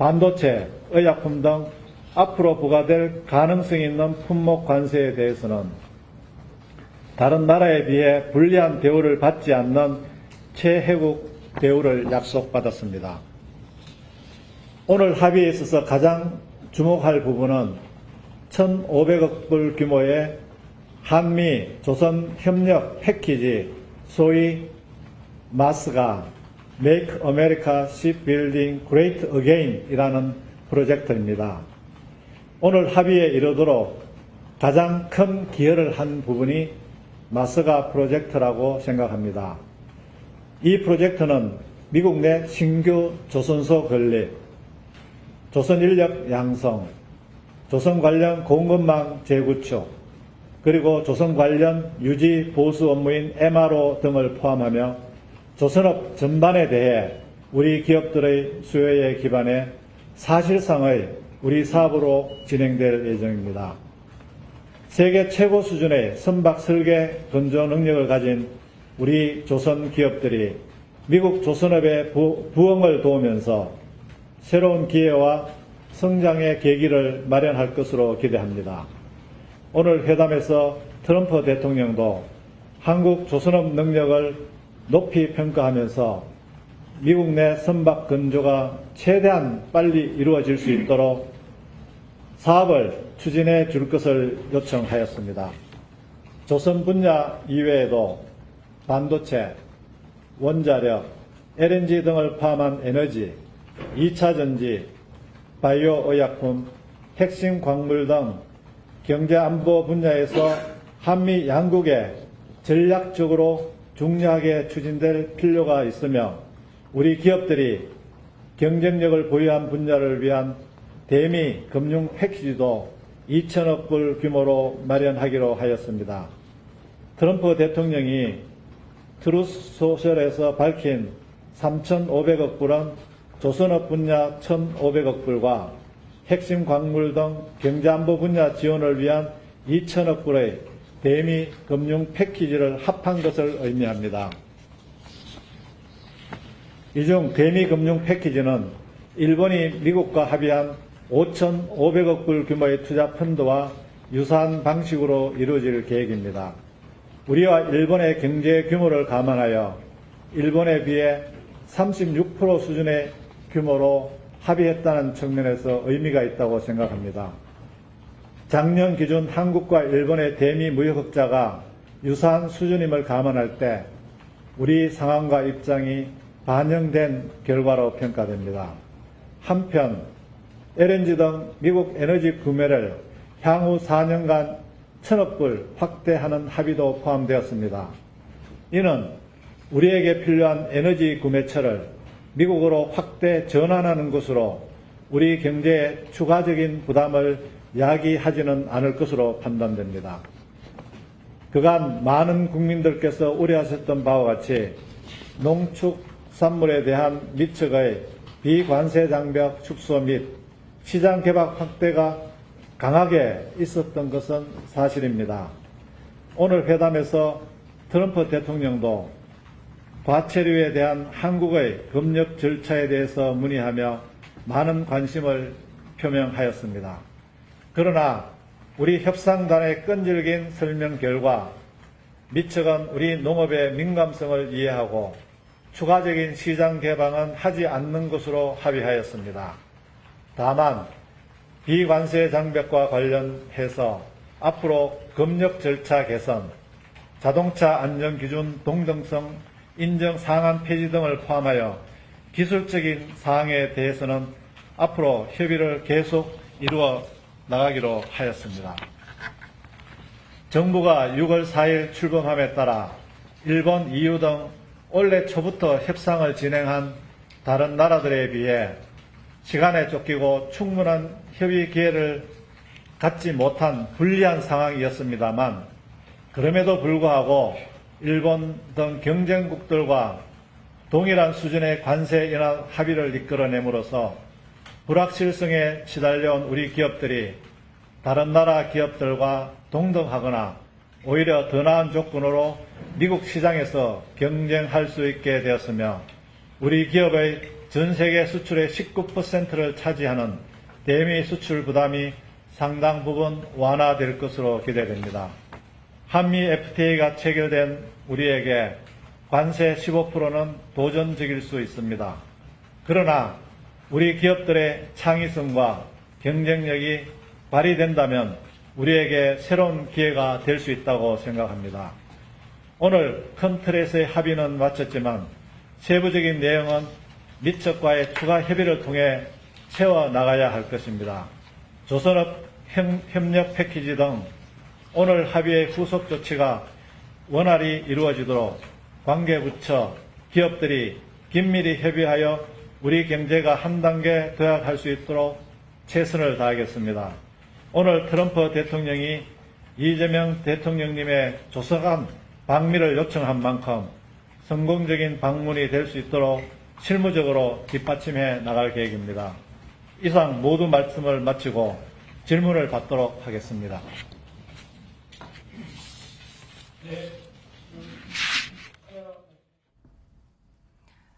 반도체, 의약품 등 앞으로 부과될 가능성이 있는 품목 관세에 대해서는 다른 나라에 비해 불리한 대우를 받지 않는 최혜국 대우를 약속받았습니다. 오늘 합의에 있어서 가장 주목할 부분은 1,500억 불 규모의 한미 조선 협력 패키지, 소위 마스가 Make America Shipbuilding Great Again 이라는 프로젝트입니다. 오늘 합의에 이르도록 가장 큰 기여를 한 부분이 마스가 프로젝트라고 생각합니다. 이 프로젝트는 미국 내 신규 조선소 건립, 조선 인력 양성, 조선 관련 공급망 재구축, 그리고 조선 관련 유지 보수 업무인 MRO 등을 포함하며 조선업 전반에 대해 우리 기업들의 수요에 기반해 사실상의 우리 사업으로 진행될 예정입니다. 세계 최고 수준의 선박 설계 건조 능력을 가진 우리 조선 기업들이 미국 조선업의 부흥을 도우면서 새로운 기회와 성장의 계기를 마련할 것으로 기대합니다. 오늘 회담에서 트럼프 대통령도 한국 조선업 능력을 높이 평가하면서 미국 내 선박 건조가 최대한 빨리 이루어질 수 있도록 사업을 추진해 줄 것을 요청하였습니다. 조선 분야 이외에도 반도체, 원자력, LNG 등을 포함한 에너지, 2차 전지, 바이오 의약품, 핵심 광물 등 경제안보 분야에서 한미 양국에 전략적으로 중요하게 추진될 필요가 있으며 우리 기업들이 경쟁력을 보유한 분야를 위한 대미 금융 패키지도 2천억 불 규모로 마련하기로 하였습니다. 트럼프 대통령이 트루스 소셜에서 밝힌 3,500억 불은 조선업 분야 1,500억 불과 핵심 광물 등 경제안보 분야 지원을 위한 2천억 불의 대미 금융 패키지를 합한 것을 의미합니다. 이 중 대미 금융 패키지는 일본이 미국과 합의한 5,500억 불 규모의 투자 펀드와 유사한 방식으로 이루어질 계획입니다. 우리와 일본의 경제 규모를 감안하여 일본에 비해 36% 수준의 규모로 합의했다는 측면에서 의미가 있다고 생각합니다. 작년 기준 한국과 일본의 대미 무역 흑자가 유사한 수준임을 감안할 때 우리 상황과 입장이 반영된 결과로 평가됩니다. 한편 LNG 등 미국 에너지 구매를 향후 4년간 1,000억 불 확대하는 합의도 포함되었습니다. 이는 우리에게 필요한 에너지 구매처를 미국으로 확대 전환하는 것으로 우리 경제에 추가적인 부담을 야기하지는 않을 것으로 판단됩니다. 그간 많은 국민들께서 우려하셨던 바와 같이 농축산물에 대한 미측의 비관세 장벽 축소 및 시장 개방 확대가 강하게 있었던 것은 사실입니다. 오늘 회담에서 트럼프 대통령도 과체류에 대한 한국의 검역 절차에 대해서 문의하며 많은 관심을 표명하였습니다. 그러나 우리 협상단의 끈질긴 설명 결과 미측은 우리 농업의 민감성을 이해하고 추가적인 시장 개방은 하지 않는 것으로 합의하였습니다. 다만 비관세 장벽과 관련해서 앞으로 검역 절차 개선, 자동차 안전기준 동등성 인정 상한 폐지 등을 포함하여 기술적인 사항에 대해서는 앞으로 협의를 계속 이루어 나가기로 하였습니다. 정부가 6월 4일 출범함에 따라 일본, EU 등 올해 초부터 협상을 진행한 다른 나라들에 비해 시간에 쫓기고 충분한 협의 기회를 갖지 못한 불리한 상황이었습니다만 그럼에도 불구하고 일본 등 경쟁국들과 동일한 수준의 관세 인하 합의를 이끌어냄으로써 불확실성에 시달려온 우리 기업들이 다른 나라 기업들과 동등하거나 오히려 더 나은 조건으로 미국 시장에서 경쟁할 수 있게 되었으며 우리 기업의 전 세계 수출의 19%를 차지하는 대미 수출 부담이 상당 부분 완화될 것으로 기대됩니다. 한미 FTA가 체결된 우리에게 관세 15%는 도전적일 수 있습니다. 그러나 우리 기업들의 창의성과 경쟁력이 발휘된다면 우리에게 새로운 기회가 될 수 있다고 생각합니다. 오늘 큰 틀에서의 합의는 마쳤지만 세부적인 내용은 미측과의 추가 협의를 통해 채워나가야 할 것입니다. 조선업 협력 패키지 등 오늘 합의의 후속 조치가 원활히 이루어지도록 관계부처, 기업들이 긴밀히 협의하여 우리 경제가 한 단계 도약할 수 있도록 최선을 다하겠습니다. 오늘 트럼프 대통령이 이재명 대통령님의 조석한 방미를 요청한 만큼 성공적인 방문이 될 수 있도록 실무적으로 뒷받침해 나갈 계획입니다. 이상 모두 말씀을 마치고 질문을 받도록 하겠습니다.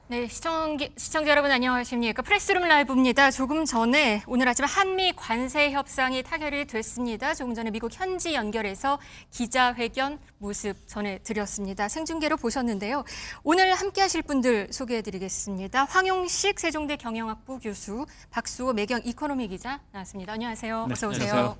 네, 시청자 여러분 안녕하십니까. 프레스룸 라이브입니다. 조금 전에 오늘 아침 한미 관세 협상이 타결이 됐습니다. 조금 전에 미국 현지 연결해서 기자회견 모습 전해드렸습니다. 생중계로 보셨는데요. 오늘 함께 하실 분들 소개해드리겠습니다. 황용식 세종대 경영학부 교수, 박수호 매경 이코노미 기자 나왔습니다. 안녕하세요. 네, 어서 오세요. 안녕하세요.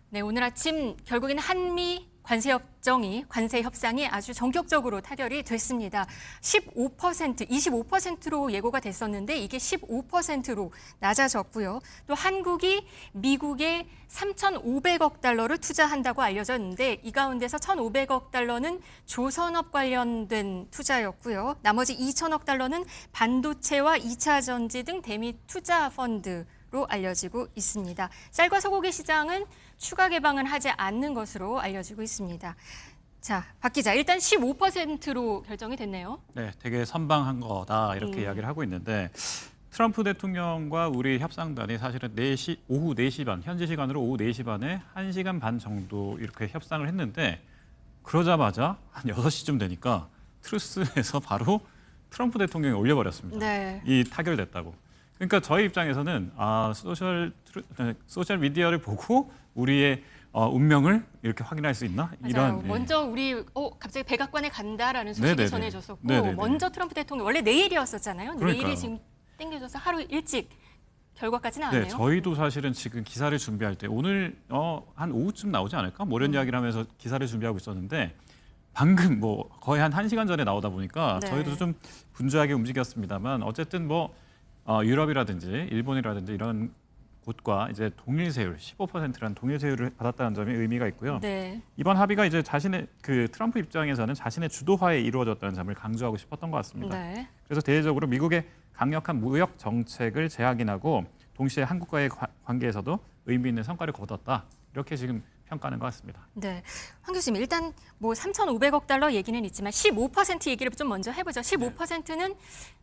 네, 오늘 아침 결국에는 한미 관세 협상이 아주 전격적으로 타결이 됐습니다. 15%, 25%로 예고가 됐었는데 이게 15%로 낮아졌고요. 또 한국이 미국에 3,500억 달러를 투자한다고 알려졌는데 이 가운데서 1,500억 달러는 조선업 관련된 투자였고요. 나머지 2,000억 달러는 반도체와 2차 전지 등 대미 투자 펀드로 알려지고 있습니다. 쌀과 소고기 시장은 추가 개방은 하지 않는 것으로 알려지고 있습니다. 자, 박 기자, 일단 15%로 결정이 됐네요. 네, 되게 선방한 거다 이렇게 이야기를 하고 있는데 트럼프 대통령과 우리 협상단이 사실은 오후 4시 반, 현지 시간으로 오후 4시 반에 1시간 반 정도 이렇게 협상을 했는데 그러자마자 한 6시쯤 되니까 트루스에서 바로 트럼프 대통령이 올려버렸습니다. 네. 이 타결됐다고. 그러니까 저희 입장에서는 소셜 미디어를 보고 우리의 운명을 이렇게 확인할 수 있나? 맞아요. 이런 먼저 우리 갑자기 백악관에 간다라는 소식이 네네네. 전해졌었고 네네네. 먼저 트럼프 대통령 원래 내일이었었잖아요. 그러니까요. 내일이 지금 땡겨져서 하루 일찍 결과까지 나왔네요. 네, 저희도 사실은 지금 기사를 준비할 때 오늘 한 오후쯤 나오지 않을까? 뭐 이런 이야기를 하면서 기사를 준비하고 있었는데 방금 뭐 거의 한 1시간 전에 나오다 보니까 네. 저희도 좀 분주하게 움직였습니다만 어쨌든 뭐 유럽이라든지 일본이라든지 이런 곳과 이제 동일세율 15%라는 동일세율을 받았다는 점이 의미가 있고요. 네. 이번 합의가 이제 자신의 그 트럼프 입장에서는 자신의 주도하에 이루어졌다는 점을 강조하고 싶었던 것 같습니다. 네. 그래서 대외적으로 미국의 강력한 무역 정책을 재확인하고 동시에 한국과의 관계에서도 의미 있는 성과를 거뒀다. 이렇게 지금 평가하는 것 같습니다. 네. 황 교수님, 일단 뭐 3,500억 달러 얘기는 있지만 15% 얘기를 좀 먼저 해보죠. 15%는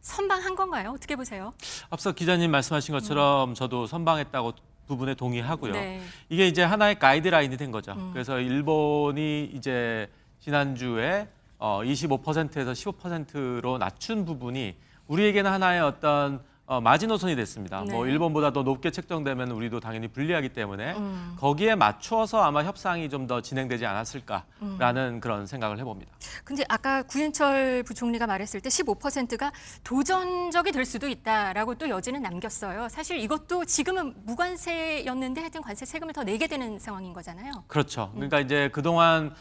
선방한 건가요? 어떻게 보세요? 앞서 기자님 말씀하신 것처럼 저도 선방했다고 부분에 동의하고요. 네. 이게 이제 하나의 가이드라인이 된 거죠. 그래서 일본이 이제 지난주에 25%에서 15%로 낮춘 부분이 우리에게는 하나의 어떤 마지노선이 됐습니다. 네. 뭐 일본보다 더 높게 책정되면 우리도 당연히 불리하기 때문에 거기에 맞추어서 아마 협상이 좀 더 진행되지 않았을까라는 그런 생각을 해봅니다. 근데 아까 구인철 부총리가 말했을 때 15%가 도전적이 될 수도 있다라고 또 여지는 남겼어요. 사실 이것도 지금은 무관세였는데 하여튼 관세 세금을 더 내게 되는 상황인 거잖아요. 그렇죠. 그러니까 이제 그동안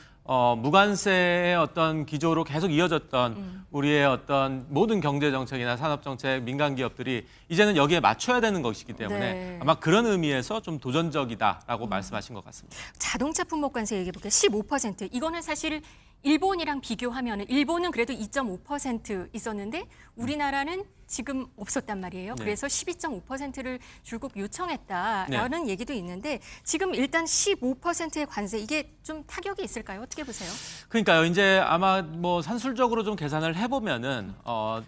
무관세의 어떤 기조로 계속 이어졌던 우리의 어떤 모든 경제 정책이나 산업 정책, 민간 기업들이 이제는 여기에 맞춰야 되는 것이기 때문에 네. 아마 그런 의미에서 좀 도전적이다라고 말씀하신 것 같습니다. 자동차 품목 관세 얘기해 볼게요. 15%. 이거는 사실 일본이랑 비교하면 일본은 그래도 2.5% 있었는데 우리나라는 지금 없었단 말이에요. 네. 그래서 12.5%를 줄곧 요청했다라는 얘기도 있는데 지금 일단 15%의 관세 이게 좀 타격이 있을까요? 어떻게 보세요? 그러니까요. 이제 아마 뭐 산술적으로 좀 계산을 해보면은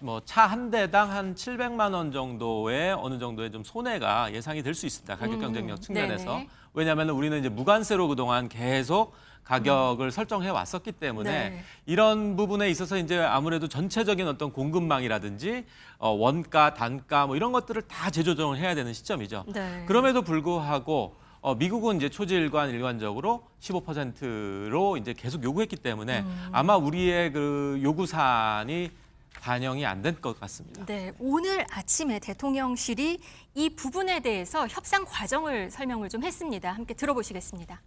뭐 차 한 대당 한 700만 원 정도의 어느 정도의 좀 손해가 예상이 될 수 있습니다. 가격 경쟁력 측면에서. 네네. 왜냐하면 우리는 이제 무관세로 그동안 계속 가격을 설정해 왔었기 때문에 네. 이런 부분에 있어서 이제 아무래도 전체적인 어떤 공급망이라든지 원가, 단가 뭐 이런 것들을 다 재조정을 해야 되는 시점이죠. 네. 그럼에도 불구하고 미국은 이제 초지일관 일관적으로 15%로 이제 계속 요구했기 때문에 아마 우리의 그 요구 사안이 반영이 안 된 것 같습니다. 네, 오늘 아침에 대통령실이 이 부분에 대해서 협상 과정을 설명을 좀 했습니다. 함께 들어보시겠습니다.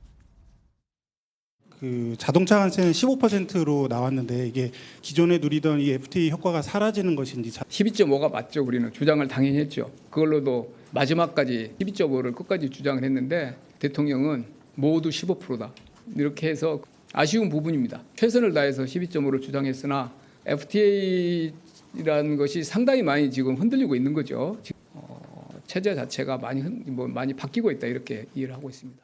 그 자동차 관세는 15%로 나왔는데 이게 기존에 누리던 이 FTA 효과가 사라지는 것인지 12.5가 맞죠. 우리는 주장을 당연히 했죠. 그걸로도 마지막까지 12.5를 끝까지 주장을 했는데 대통령은 모두 15%다. 이렇게 해서 아쉬운 부분입니다. 최선을 다해서 12.5를 주장했으나 FTA라는 것이 상당히 많이 지금 흔들리고 있는 거죠. 체제 자체가 많이 바뀌고 있다 이렇게 이해를 하고 있습니다.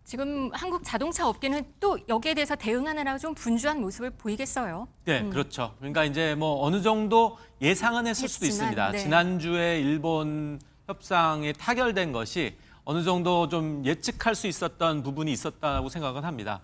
지금 한국 자동차 업계는 또 여기에 대해서 대응하느라 좀 분주한 모습을 보이겠어요. 네, 그렇죠. 그러니까 이제 뭐 어느 정도 예상은 했을 수도 했지만, 있습니다. 네. 지난주에 일본 협상에 타결된 것이 어느 정도 좀 예측할 수 있었던 부분이 있었다고 생각은 합니다.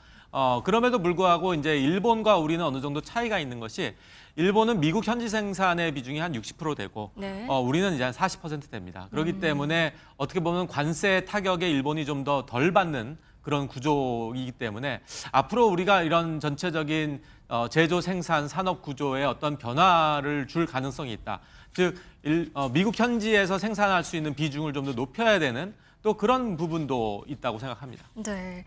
그럼에도 불구하고 이제 일본과 우리는 어느 정도 차이가 있는 것이 일본은 미국 현지 생산의 비중이 한 60% 되고 네. 우리는 이제 한 40% 됩니다. 그렇기 때문에 어떻게 보면 관세 타격에 일본이 좀 더 덜 받는 그런 구조이기 때문에 앞으로 우리가 이런 전체적인 제조 생산 산업 구조에 어떤 변화를 줄 가능성이 있다. 즉 미국 현지에서 생산할 수 있는 비중을 좀 더 높여야 되는 또 그런 부분도 있다고 생각합니다. 네.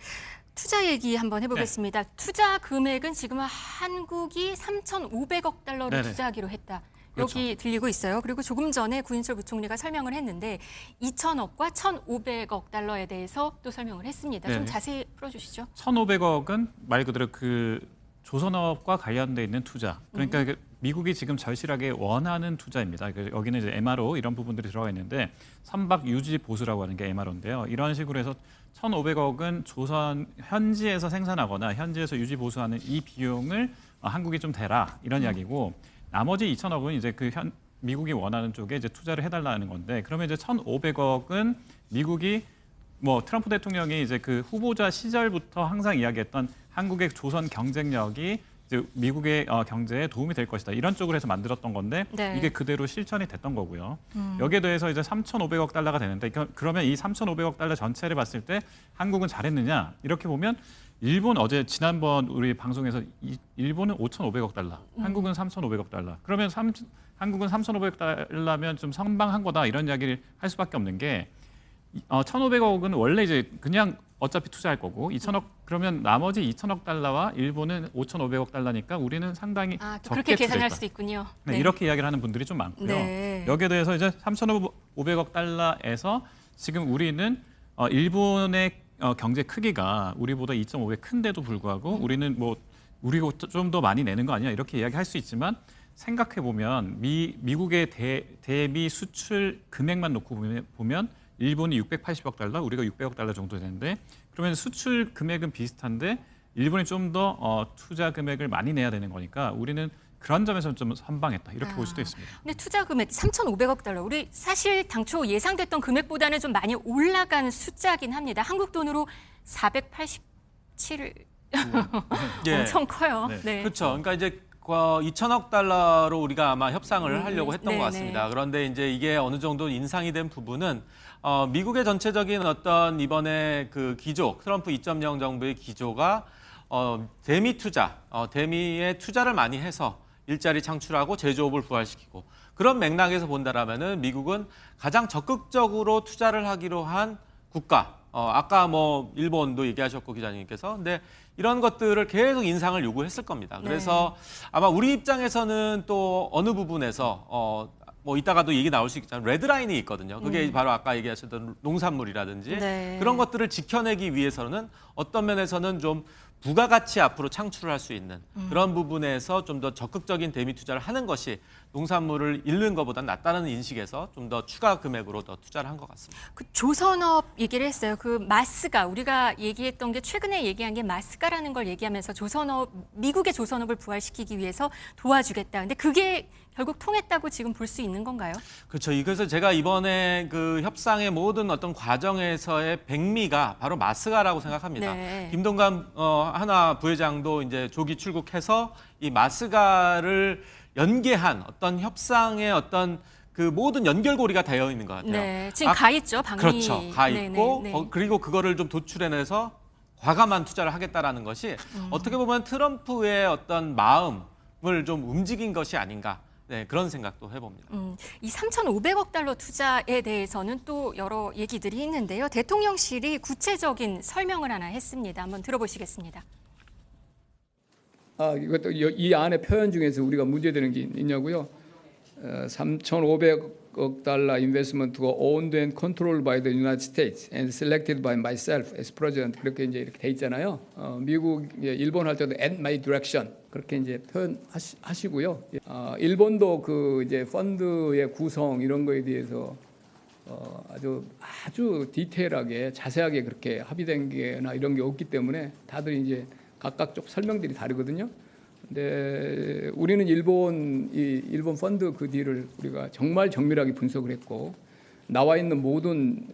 투자 얘기 한번 해보겠습니다. 투자 금액은 지금 한국이 3,500억 달러를 네네. 투자하기로 했다. 그렇죠. 여기 들리고 있어요. 그리고 조금 전에 구인철 부총리가 설명을 했는데 2,000억과 1,500억 달러에 대해서 또 설명을 했습니다. 좀 네네. 자세히 풀어주시죠. 1,500억은 말 그대로 그 조선업과 관련돼 있는 투자. 그러니까 미국이 지금 절실하게 원하는 투자입니다. 여기는 이제 MRO 이런 부분들이 들어가 있는데 선박 유지 보수라고 하는 게 MRO인데요. 이런 식으로 해서 1,500억은 조선 현지에서 생산하거나 현지에서 유지 보수하는 이 비용을 한국이 좀 대라 이런 이야기고 나머지 2,000억은 이제 미국이 원하는 쪽에 이제 투자를 해달라는 건데 그러면 이제 1,500억은 미국이 뭐 트럼프 대통령이 이제 그 후보자 시절부터 항상 이야기했던 한국의 조선 경쟁력이 이제 미국의 경제에 도움이 될 것이다. 이런 쪽으로 해서 만들었던 건데 네. 이게 그대로 실천이 됐던 거고요. 여기에 대해서 이제 3,500억 달러가 되는데 그러면 이 3,500억 달러 전체를 봤을 때 한국은 잘했느냐? 이렇게 보면 일본 어제 지난번 우리 방송에서 일본은 5,500억 달러, 한국은 3,500억 달러. 그러면 한국은 3,500억 달러면 좀 선방한 거다 이런 이야기를 할 수밖에 없는 게 1,500억은 원래 이제 그냥 어차피 투자할 거고 2,000억 그러면 나머지 2,000억 달러와 일본은 5,500억 달러니까 우리는 상당히 또 적게 그렇게 계산할 투자했다. 수도 있군요. 네, 이렇게 이야기를 하는 분들이 좀 많고요. 네. 여기에 대해서 이제 3,500억 달러에서 지금 우리는 일본의 경제 크기가 우리보다 2.5배 큰데도 불구하고 우리는 뭐 우리가 좀 더 많이 내는 거 아니야 이렇게 이야기할 수 있지만 생각해 보면 미국의 대미 수출 금액만 놓고 보면 일본이 680억 달러, 우리가 600억 달러 정도 되는데 그러면 수출 금액은 비슷한데 일본이 좀 더 투자 금액을 많이 내야 되는 거니까 우리는 그런 점에서 좀 선방했다 이렇게 볼 수도 있습니다. 근데 투자 금액 3,500억 달러. 우리 사실 당초 예상됐던 금액보다는 좀 많이 올라간 숫자긴 합니다. 한국 돈으로 487 예. 엄청 커요. 네. 네. 그렇죠. 그러니까 이제 2,000억 달러로 우리가 아마 협상을 하려고 했던 네, 것 같습니다. 그런데 이제 이게 어느 정도 인상이 된 부분은 미국의 전체적인 어떤 이번에 그 기조, 트럼프 2.0 정부의 기조가 대미 투자, 대미에 투자를 많이 해서 일자리 창출하고 제조업을 부활시키고 그런 맥락에서 본다라면은 미국은 가장 적극적으로 투자를 하기로 한 국가. 아까 뭐 일본도 얘기하셨고 기자님께서 근데 이런 것들을 계속 인상을 요구했을 겁니다. 그래서 아마 우리 입장에서는 또 어느 부분에서 뭐 이따가도 얘기 나올 수 있겠지만 레드라인이 있거든요. 그게 바로 아까 얘기하셨던 농산물이라든지 네. 그런 것들을 지켜내기 위해서는 어떤 면에서는 좀 부가가치 앞으로 창출할 수 있는 그런 부분에서 좀 더 적극적인 대미 투자를 하는 것이 농산물을 잃는 것보다 낫다는 인식에서 좀 더 추가 금액으로 더 투자를 한 것 같습니다. 그 조선업 얘기를 했어요. 그 마스가 우리가 얘기했던 게 최근에 얘기한 게 마스가라는 걸 얘기하면서 조선업 미국의 조선업을 부활시키기 위해서 도와주겠다. 근데 그게 결국 통했다고 지금 볼 수 있는 건가요? 그렇죠. 그래서 제가 이번에 그 협상의 모든 어떤 과정에서의 백미가 바로 마스가라고 생각합니다. 네. 김동관 하나 부회장도 이제 조기 출국해서 이 마스가를 연계한 어떤 협상의 어떤 그 모든 연결고리가 되어 있는 것 같아요. 네, 지금 가 있죠, 방미. 그렇죠. 가 네, 있고 네, 네. 그리고 그거를 좀 도출해내서 과감한 투자를 하겠다라는 것이 어떻게 보면 트럼프의 어떤 마음을 좀 움직인 것이 아닌가. 네, 그런 생각도 해봅니다. 이 3,500억 달러 투자에 대해서는 또 여러 얘기들이 있는데요. 대통령실이 설명을 하나 했습니다. 한번 들어보시겠습니다. 이것도 이 안에 표현 중에서 우리가 문제되는 게 있냐고요? 3,500억 달러 investment가 owned and controlled by the United States and selected by myself as president 그렇게 이제 이렇게 돼 있잖아요. 미국, 일본 할 때도 at my direction 그렇게 이제 표현하시고요. 일본도 그 이제 펀드의 구성 이런 거에 대해서 아주 디테일하게 자세하게 그렇게 합의된 게나 이런 게 없기 때문에 다들 이제 각각 좀 설명들이 다르거든요. 근데 우리는 일본 펀드 그 딜을 우리가 정말 정밀하게 분석을 했고 나와 있는 모든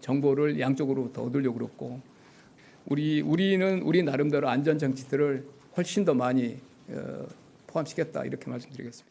정보를 양쪽으로 더 얻으려고 그랬고 우리 나름대로 안전 장치들을 훨씬 더 많이 포함시켰다 이렇게 말씀드리겠습니다.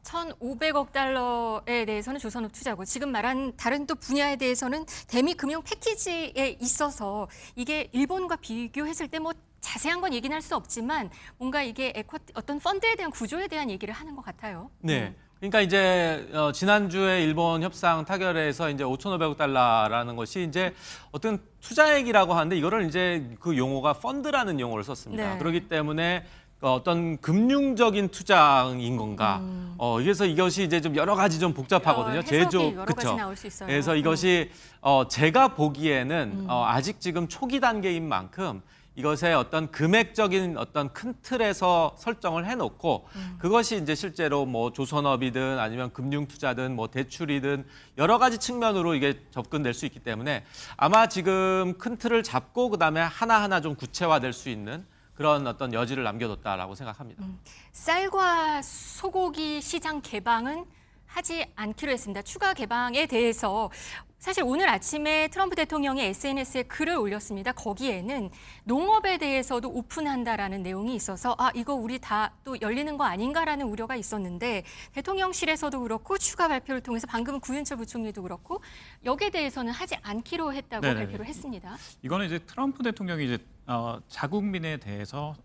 1,500억 달러에 대해서는 조선업 투자고 지금 말한 다른 또 분야에 대해서는 대미 금융 패키지에 있어서 이게 일본과 비교했을 때 뭐 자세한 건 얘기는 할 수 없지만 뭔가 이게 어떤 펀드에 대한 구조에 대한 얘기를 하는 것 같아요. 네. 그러니까 이제 지난주에 일본 협상 타결에서 이제 5,500억 달러라는 것이 이제 어떤 투자액이라고 하는데 이거를 이제 그 용어가 펀드라는 용어를 썼습니다. 네. 그렇기 때문에 어떤 금융적인 투자인 건가? 그래서 이것이 이제 좀 여러 가지 좀 복잡하거든요. 해석이 여러 가지 그쵸? 나올 수 있어요. 그래서 이것이 제가 보기에는 아직 지금 초기 단계인 만큼 이것의 어떤 금액적인 어떤 큰 틀에서 설정을 해놓고 그것이 이제 실제로 뭐 조선업이든 아니면 금융투자든 뭐 대출이든 여러 가지 측면으로 이게 접근될 수 있기 때문에 아마 지금 큰 틀을 잡고 그다음에 하나하나 좀 구체화될 수 있는 그런 어떤 여지를 남겨뒀다라고 생각합니다. 쌀과 소고기 시장 개방은 하지 않기로 했습니다. 추가 개방에 대해서 사실 오늘 아침에 트럼프 대통령이 SNS에 글을 올렸습니다. 거기에는 농업에 대해서도 오픈한다라는 내용이 있어서 이거 우리 다 또 열리는 거 아닌가라는 우려가 있었는데 대통령실에서도 그렇고 추가 발표를 통해서 방금 구윤철 부총리도 그렇고 여기에 대해서는 하지 않기로 했다고 네네. 발표를 했습니다. 이거는 이제 트럼프 대통령이 이제 자국민에 대해서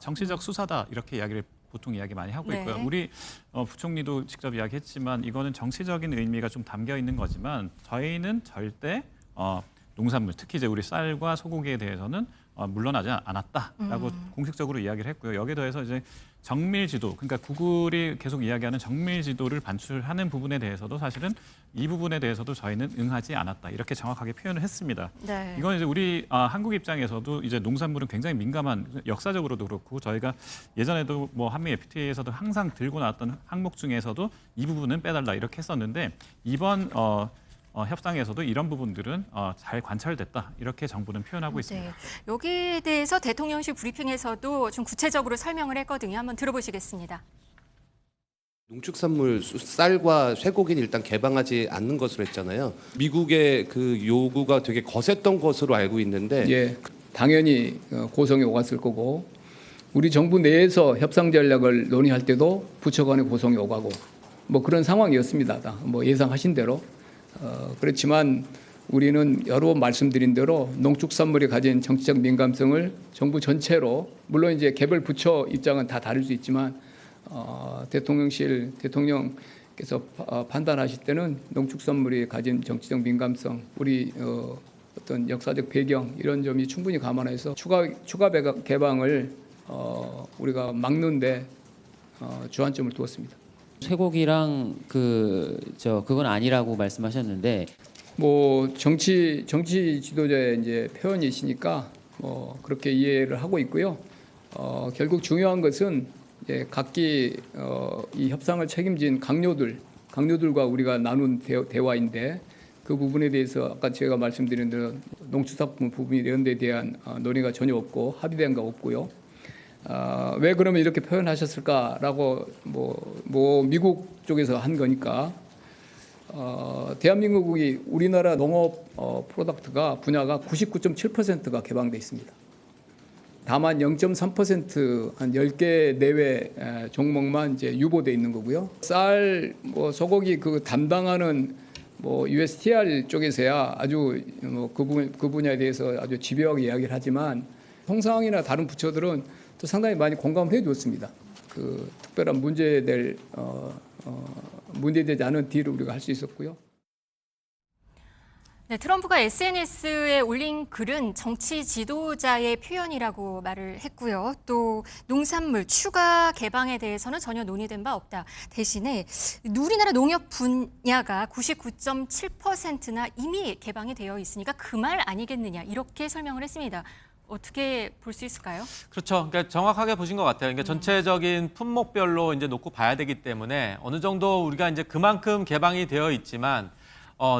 정치적 수사다 이렇게 이야기를 보통 이야기 많이 하고 네. 있고요. 우리 부총리도 직접 이야기했지만 이거는 정치적인 의미가 좀 담겨 있는 거지만 저희는 절대 농산물, 특히 이제 우리 쌀과 소고기에 대해서는 물러나지 않았다라고 공식적으로 이야기를 했고요. 여기에 더해서 이제 정밀 지도, 그러니까 구글이 계속 이야기하는 정밀 지도를 반출하는 부분에 대해서도 사실은 이 부분에 대해서도 저희는 응하지 않았다 이렇게 정확하게 표현을 했습니다. 네. 이건 이제 우리 한국 입장에서도 이제 농산물은 굉장히 민감한 역사적으로도 그렇고 저희가 예전에도 뭐 한미 FTA에서도 항상 들고 나왔던 항목 중에서도 이 부분은 빼달라 이렇게 했었는데 이번 협상에서도 이런 부분들은 잘 관찰됐다 이렇게 정부는 표현하고 있습니다. 네. 여기에 대해서 대통령실 브리핑에서도 좀 구체적으로 설명을 했거든요. 한번 들어보시겠습니다. 농축산물 쌀과 쇠고기는 일단 개방하지 않는 것으로 했잖아요. 미국의 그 요구가 되게 거셌던 것으로 알고 있는데 예, 당연히 고성이 오갔을 거고 우리 정부 내에서 협상 전략을 논의할 때도 부처 간에 고성이 오가고 뭐 그런 상황이었습니다. 뭐 예상하신 대로. 그렇지만 우리는 여러 번 말씀드린 대로 농축산물이 가진 정치적 민감성을 정부 전체로 물론 이제 개별 부처 입장은 다 다를 수 있지만 대통령께서 판단하실 때는 농축산물이 가진 정치적 민감성, 우리 어떤 역사적 배경 이런 점이 충분히 감안해서 추가 개방을 우리가 막는데 주안점을 두었습니다. 쇠고기랑 그건 아니라고 말씀하셨는데 뭐 정치 지도자의 이제 표현이시니까 그렇게 이해를 하고 있고요. 결국 중요한 것은 이제 각기 이 협상을 책임진 강요들과 우리가 나눈 대화인데 그 부분에 대해서 아까 제가 말씀드린 대로 농축산품 부분이 이런 데 대한 논의가 전혀 없고 합의된 거 없고요. 왜 그러면 이렇게 표현하셨을까라고 뭐 미국 쪽에서 한 거니까 대한민국이 우리나라 농업 프로덕트가 분야가 99.7%가 개방돼 있습니다. 다만 0.3% 한 10개 내외 종목만 이제 유보돼 있는 거고요. 쌀, 소고기 그 담당하는 USTR 쪽에서야 아주 그 분야에 대해서 아주 집요하게 이야기를 하지만 통상이나 다른 부처들은 또 상당히 많이 공감해 줬습니다. 그 특별한 문제되지 않은 딜을 우리가 할 수 있었고요. 네, 트럼프가 SNS에 올린 글은 정치 지도자의 표현이라고 말을 했고요. 또 농산물 추가 개방에 대해서는 전혀 논의된 바 없다. 대신에 우리나라 농협 분야가 99.7%나 이미 개방이 되어 있으니까 그 말 아니겠느냐 이렇게 설명을 했습니다. 어떻게 볼 수 있을까요? 그렇죠. 그러니까 정확하게 보신 것 같아요. 그러니까 전체적인 품목별로 이제 놓고 봐야 되기 때문에 어느 정도 우리가 이제 그만큼 개방이 되어 있지만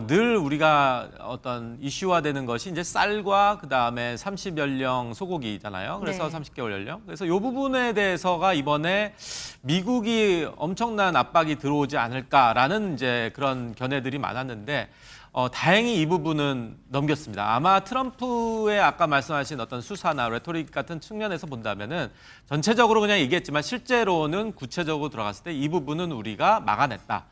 늘 우리가 어떤 이슈화되는 것이 이제 쌀과 그다음에 30연령 소고기잖아요. 그래서 네. 30개월 연령. 그래서 이 부분에 대해서가 이번에 미국이 엄청난 압박이 들어오지 않을까라는 이제 그런 견해들이 많았는데 다행히 이 부분은 넘겼습니다. 아마 트럼프의 아까 말씀하신 어떤 수사나 레토릭 같은 측면에서 본다면은 전체적으로 그냥 얘기했지만 실제로는 구체적으로 들어갔을 때 이 부분은 우리가 막아냈다.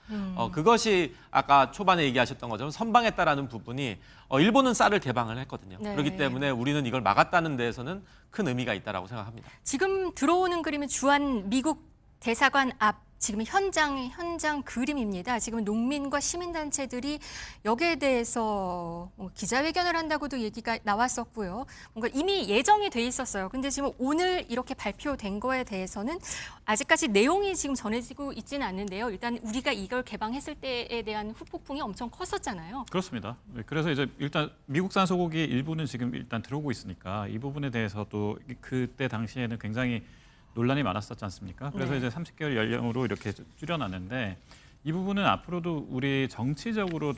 그것이 아까 초반에 얘기하셨던 것처럼 선방했다라는 부분이 일본은 쌀을 개방을 했거든요. 네. 그렇기 때문에 우리는 이걸 막았다는 데에서는 큰 의미가 있다라고 생각합니다. 지금 들어오는 그림은 주한 미국 대사관 앞 지금 현장 그림입니다. 지금 농민과 시민단체들이 여기에 대해서 기자회견을 한다고도 얘기가 나왔었고요. 뭔가 이미 예정이 돼 있었어요. 근데 지금 오늘 이렇게 발표된 거에 대해서는 아직까지 내용이 지금 전해지고 있지는 않는데요. 일단 우리가 이걸 개방했을 때에 대한 후폭풍이 엄청 컸었잖아요. 그렇습니다. 네, 그래서 이제 일단 미국산 소고기 일부는 지금 일단 들어오고 있으니까 이 부분에 대해서도 그때 당시에는 굉장히 논란이 많았었지 않습니까? 그래서 네. 이제 30개월 연령으로 이렇게 줄여놨는데 이 부분은 앞으로도 우리 정치적으로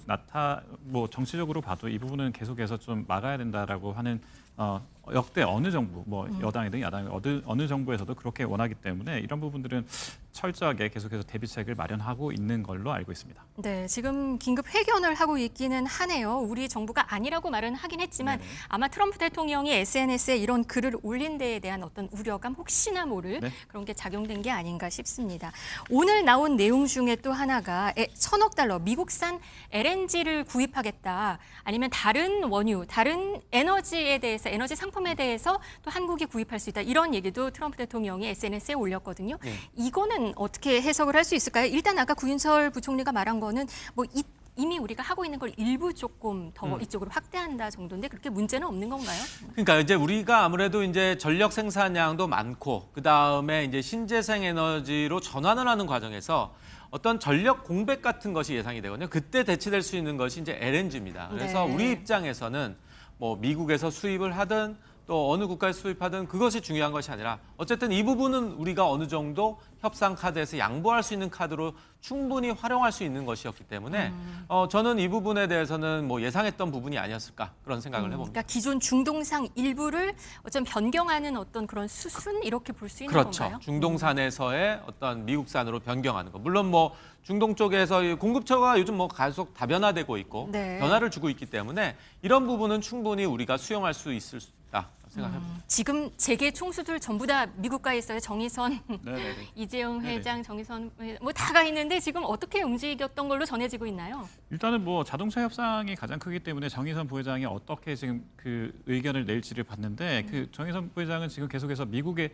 정치적으로 봐도 이 부분은 계속해서 좀 막아야 된다라고 하는 역대 어느 정부, 여당이든 야당이든 어느 정부에서도 그렇게 원하기 때문에 이런 부분들은 철저하게 계속해서 대비책을 마련하고 있는 걸로 알고 있습니다. 네, 지금 긴급 회견을 하고 있기는 하네요. 우리 정부가 아니라고 말은 하긴 했지만 아마 트럼프 대통령이 SNS에 이런 글을 올린 데에 대한 어떤 우려감 혹시나 모를 그런 게 작용된 게 아닌가 싶습니다. 오늘 나온 내용 중에 또 하나가 1,000억 달러 미국산 LNG를 구입하겠다. 아니면 다른 원유, 다른 에너지에 대해서 에너지 상품에 대해서 또 한국이 구입할 수 있다. 이런 얘기도 트럼프 대통령이 SNS에 올렸거든요. 이거는 어떻게 해석을 할 수 있을까요? 일단 아까 구윤철 부총리가 말한 거는 이미 우리가 하고 있는 걸 일부 조금 더 이쪽으로 확대한다 정도인데 그렇게 문제는 없는 건가요? 그러니까 이제 우리가 아무래도 이제 전력 생산량도 많고 그다음에 이제 신재생 에너지로 전환을 하는 과정에서 어떤 전력 공백 같은 것이 예상이 되거든요. 그때 대체될 수 있는 것이 이제 LNG입니다. 그래서 우리 입장에서는 미국에서 수입을 하든 또 어느 국가에서 수입하든 그것이 중요한 것이 아니라 어쨌든 이 부분은 우리가 어느 정도 협상 카드에서 양보할 수 있는 카드로 충분히 활용할 수 있는 것이었기 때문에 저는 이 부분에 대해서는 예상했던 부분이 아니었을까 그런 생각을 해봅니다. 그러니까 기존 중동산 일부를 좀 변경하는 어떤 그런 수순 이렇게 볼 수 있는 그렇죠. 건가요? 중동산에서의 어떤 미국산으로 변경하는 거. 물론 중동 쪽에서 공급처가 요즘 계속 다변화되고 있고 변화를 주고 있기 때문에 이런 부분은 충분히 우리가 수용할 수 있을 수 있다 생각합니다. 지금 재계 총수들 전부 다 미국가에 있어요. 정의선, 이재용 네네. 회장, 정의선 다가 있는데 지금 어떻게 움직였던 걸로 전해지고 있나요? 일단은 자동차 협상이 가장 크기 때문에 정의선 부회장이 어떻게 지금 그 의견을 낼지를 봤는데 그 정의선 부회장은 지금 계속해서 미국의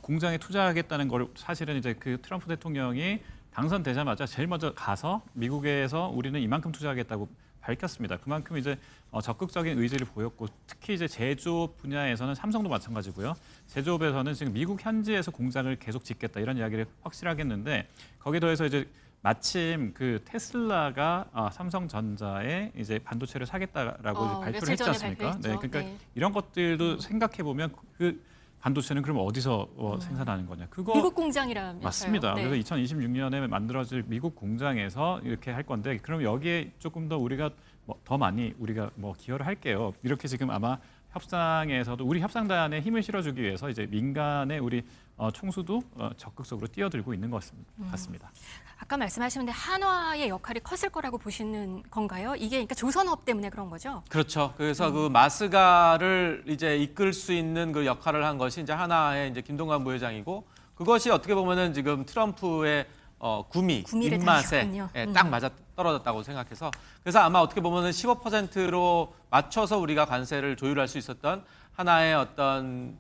공장에 투자하겠다는 걸 사실은 이제 그 트럼프 대통령이 당선되자마자 제일 먼저 가서 미국에서 우리는 이만큼 투자하겠다고 밝혔습니다. 그만큼 이제 적극적인 의지를 보였고 특히 이제 제조업 분야에서는 삼성도 마찬가지고요. 제조업에서는 지금 미국 현지에서 공장을 계속 짓겠다 이런 이야기를 확실하게 했는데 거기에 더해서 이제 마침 그 테슬라가 삼성전자에 이제 반도체를 사겠다라고 이제 발표를 며칠 했지 전에 않습니까? 발표했죠. 네, 그러니까 네. 이런 것들도 생각해 보면 그 반도체는 그럼 어디서 생산하는 거냐? 그거 미국 공장이라면서요. 맞습니다. 네. 그래서 2026년에 만들어질 미국 공장에서 이렇게 할 건데, 그럼 여기에 조금 더 우리가 더 많이 우리가 기여를 할게요. 이렇게 지금 아마 협상에서도 우리 협상단에 힘을 실어주기 위해서 이제 민간의 우리 총수도 적극적으로 뛰어들고 있는 것 같습니다. 아까 말씀하셨는데 한화의 역할이 컸을 거라고 보시는 건가요? 이게 그러니까 조선업 때문에 그런 거죠? 그렇죠. 그래서 그 마스가를 이제 이끌 수 있는 그 역할을 한 것이 이제 하나의 이제 김동관 부회장이고, 그것이 어떻게 보면은 지금 트럼프의 구미를 입맛에 다셨군요. 딱 맞아 떨어졌다고 생각해서, 그래서 아마 어떻게 보면은 15%로 맞춰서 우리가 관세를 조율할 수 있었던 하나의 어떤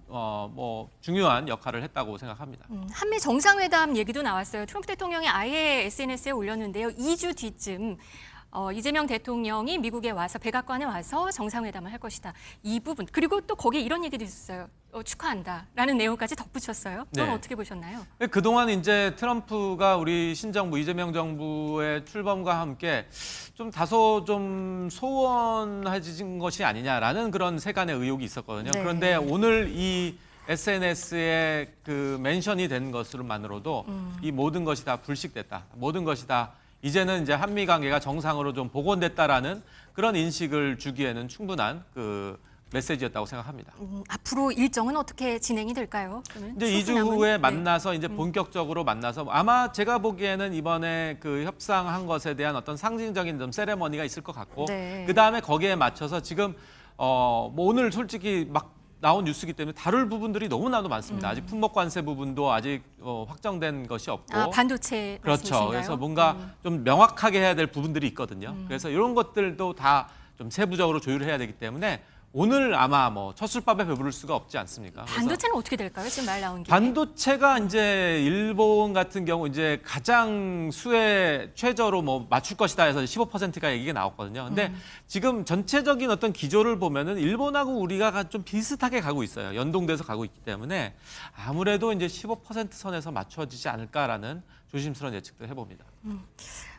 중요한 역할을 했다고 생각합니다. 한미 정상회담 얘기도 나왔어요. 트럼프 대통령이 아예 SNS에 올렸는데요. 2주 뒤쯤 이재명 대통령이 미국에 와서 백악관에 와서 정상회담을 할 것이다. 이 부분, 그리고 또 거기에 이런 얘기도 있었어요. 축하한다라는 내용까지 덧붙였어요. 그건 네. 어떻게 보셨나요? 그동안 이제 트럼프가 우리 신정부 이재명 정부의 출범과 함께 좀 다소 좀 소원해진 것이 아니냐라는 그런 세간의 의혹이 있었거든요. 네. 그런데 오늘 이 SNS에 그 멘션이 된 것으로만으로도 이 모든 것이 다 불식됐다. 모든 것이 다 이제는 이제 한미 관계가 정상으로 좀 복원됐다라는 그런 인식을 주기에는 충분한 그 메시지였다고 생각합니다. 앞으로 일정은 어떻게 진행이 될까요? 그러면 이제 2주 수순함은? 후에 네. 만나서 이제 본격적으로 만나서 아마 제가 보기에는 이번에 그 협상한 것에 대한 어떤 상징적인 좀 세레머니가 있을 것 같고, 네. 그 다음에 거기에 맞춰서 지금 오늘 솔직히 막 나온 뉴스이기 때문에 다룰 부분들이 너무나도 많습니다. 아직 품목 관세 부분도 아직 확정된 것이 없고, 반도체 그렇죠. 말씀이신가요? 그래서 뭔가 좀 명확하게 해야 될 부분들이 있거든요. 그래서 이런 것들도 다 좀 세부적으로 조율해야 되기 때문에 오늘 아마 첫 술밥에 배부를 수가 없지 않습니까? 그래서 반도체는 어떻게 될까요? 지금 말 나온 게. 반도체가 이제 일본 같은 경우 이제 가장 수혜 최저로 맞출 것이다 해서 15%가 얘기가 나왔거든요. 근데 지금 전체적인 어떤 기조를 보면은 일본하고 우리가 좀 비슷하게 가고 있어요. 연동돼서 가고 있기 때문에 아무래도 이제 15% 선에서 맞춰지지 않을까라는 조심스러운 예측도 해봅니다.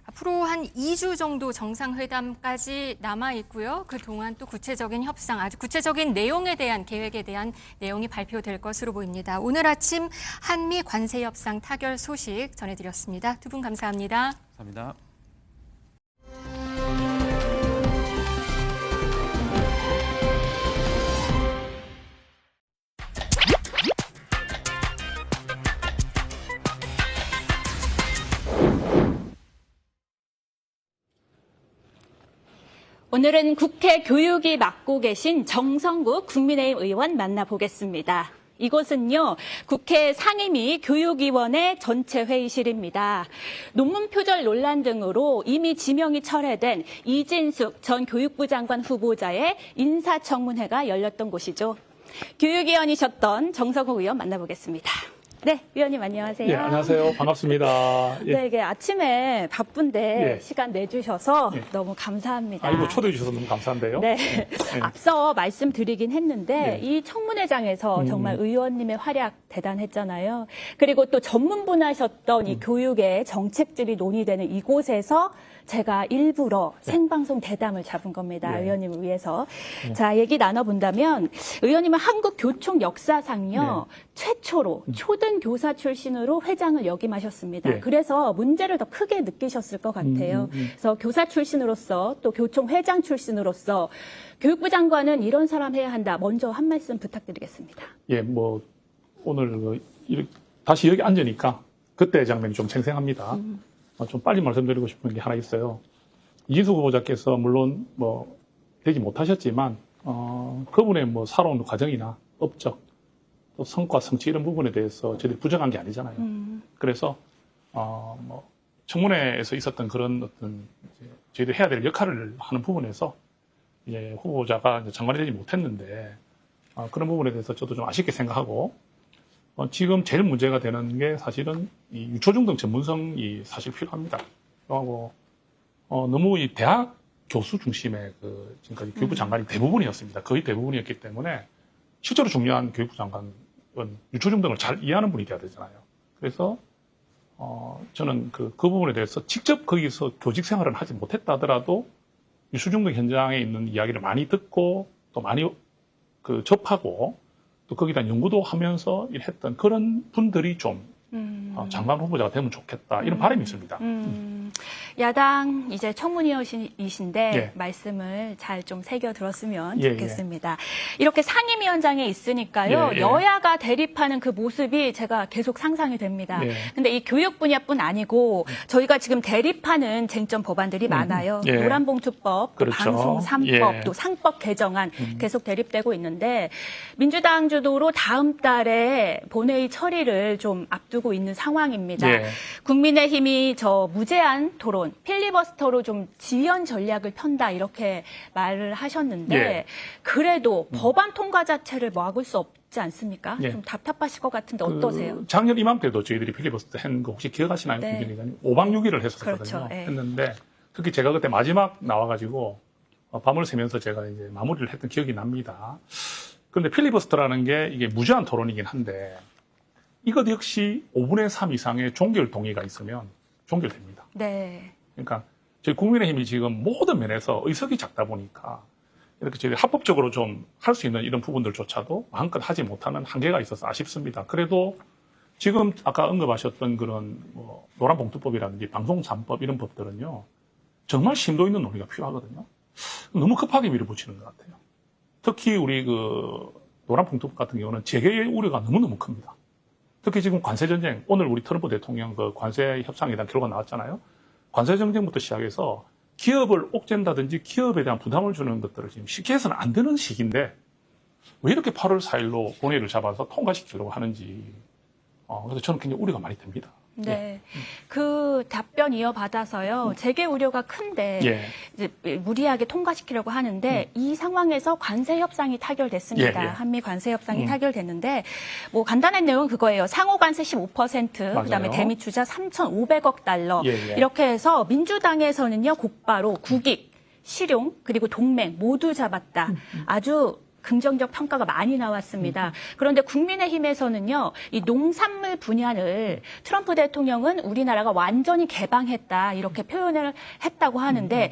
앞으로 한 2주 정도 정상회담까지 남아 있고요. 그동안 또 구체적인 협상, 아주 구체적인 내용에 대한 계획에 대한 내용이 발표될 것으로 보입니다. 오늘 아침 한미 관세 협상 타결 소식 전해드렸습니다. 두 분 감사합니다. 감사합니다. 오늘은 국회 교육위 맡고 계신 정성국 국민의힘 의원 만나보겠습니다. 이곳은요, 국회 상임위 교육위원회 전체 회의실입니다. 논문 표절 논란 등으로 이미 지명이 철회된 이진숙 전 교육부 장관 후보자의 인사청문회가 열렸던 곳이죠. 교육위원이셨던 정성국 의원 만나보겠습니다. 네, 위원님 안녕하세요. 예, 안녕하세요. 반갑습니다. 예. 네, 이게 아침에 바쁜데 예. 시간 내주셔서 예. 너무 감사합니다. 아이고, 초대해 주셔서 너무 감사한데요. 네. 예. 앞서 말씀드리긴 했는데 예. 이 청문회장에서 정말 의원님의 활약 대단했잖아요. 그리고 또 전문분하셨던 이 교육의 정책들이 논의되는 이곳에서 제가 일부러 생방송 대담을 잡은 겁니다. 예. 의원님을 위해서. 자, 얘기 나눠본다면 의원님은 한국 교총 역사상요 최초로 초등 교사 출신으로 회장을 역임하셨습니다. 예. 그래서 문제를 더 크게 느끼셨을 것 같아요. 그래서 교사 출신으로서 또 교총 회장 출신으로서 교육부 장관은 이런 사람 해야 한다. 먼저 한 말씀 부탁드리겠습니다. 예, 오늘 다시 여기 앉으니까 그때 장면이 좀 생생합니다. 좀 빨리 말씀드리고 싶은 게 하나 있어요. 이진숙 후보자께서 물론 되지 못하셨지만 그분의 살아온 과정이나 업적, 또 성과, 성취 이런 부분에 대해서 저희들이 부정한 게 아니잖아요. 그래서 청문회에서 있었던 그런 어떤 저희들이 해야 될 역할을 하는 부분에서 이제 후보자가 이제 장관이 되지 못했는데 그런 부분에 대해서 저도 좀 아쉽게 생각하고 지금 제일 문제가 되는 게 사실은 이 유초중등 전문성이 사실 필요합니다. 그리고 너무 이 대학 교수 중심의 지금까지 교육부 장관이 대부분이었습니다. 거의 대부분이었기 때문에 실제로 중요한 교육부 장관은 유초중등을 잘 이해하는 분이 돼야 되잖아요. 그래서 저는 그 부분에 대해서 직접 거기서 교직 생활을 하지 못했다 하더라도 유수중등 현장에 있는 이야기를 많이 듣고 또 많이 접하고 또 거기다 연구도 하면서 일했던 그런 분들이 좀 장관 후보자가 되면 좋겠다 이런 바람이 있습니다. 야당 이제 청문위원이신데 예. 말씀을 잘 좀 새겨 들었으면 예, 좋겠습니다. 이렇게 상임위원장에 있으니까요. 예, 예. 여야가 대립하는 그 모습이 제가 계속 상상이 됩니다. 예. 근데 이 교육 분야뿐 아니고 저희가 지금 대립하는 쟁점 법안들이 많아요. 예. 노란봉투법, 또 그렇죠. 방송 3법, 예. 또 상법 개정안 계속 대립되고 있는데 민주당 주도로 다음 달에 본회의 처리를 좀 앞두고 있는 상황입니다. 예. 국민의힘이 저 무제한 토론, 필리버스터로 좀 지연 전략을 편다 이렇게 말을 하셨는데 예. 그래도 법안 통과 자체를 막을 수 없지 않습니까? 예. 좀 답답하실 것 같은데 어떠세요? 작년 이맘때도 저희들이 필리버스터 한 거 혹시 기억하시나요? 네. 김준희가 5박 6일을 했었거든요. 그렇죠. 예. 했는데 특히 제가 그때 마지막 나와가지고 밤을 새면서 제가 이제 마무리를 했던 기억이 납니다. 그런데 필리버스터라는 게 이게 무제한 토론이긴 한데 이것 역시 5분의 3 이상의 종결 동의가 있으면 종결됩니다. 네. 그러니까 저희 국민의힘이 지금 모든 면에서 의석이 작다 보니까 이렇게 저희 합법적으로 좀 할 수 있는 이런 부분들조차도 마음껏 하지 못하는 한계가 있어서 아쉽습니다. 그래도 지금 아까 언급하셨던 그런 뭐 노란봉투법이라든지 방송 3법 이런 법들은요 정말 심도 있는 논의가 필요하거든요. 너무 급하게 밀어붙이는 것 같아요. 특히 우리 그 노란봉투법 같은 경우는 재개의 우려가 너무너무 큽니다. 특히 지금 관세전쟁, 오늘 우리 트럼프 대통령 그 관세 협상에 대한 결과가 나왔잖아요. 관세전쟁부터 시작해서 기업을 옥죄다든지 기업에 대한 부담을 주는 것들을 지금 쉽게 해서는 안 되는 시기인데 왜 이렇게 8월 4일로 본회의를 잡아서 통과시키려고 하는지 그래서 저는 굉장히 우려가 많이 됩니다. 네. 그 답변 이어받아서요. 재개 우려가 큰데 예. 이제 무리하게 통과시키려고 하는데 이 상황에서 관세 협상이 타결됐습니다. 예, 예. 한미 관세 협상이 타결됐는데 뭐 간단한 내용은 그거예요. 상호 관세 15%, 맞아요. 그다음에 대미 투자 3,500억 달러 예, 예. 이렇게 해서 민주당에서는요. 곧바로 국익, 실용 그리고 동맹 모두 잡았다. 아주 긍정적 평가가 많이 나왔습니다. 그런데 국민의힘에서는요, 이 농산물 분야를 트럼프 대통령은 우리나라가 완전히 개방했다 이렇게 표현을 했다고 하는데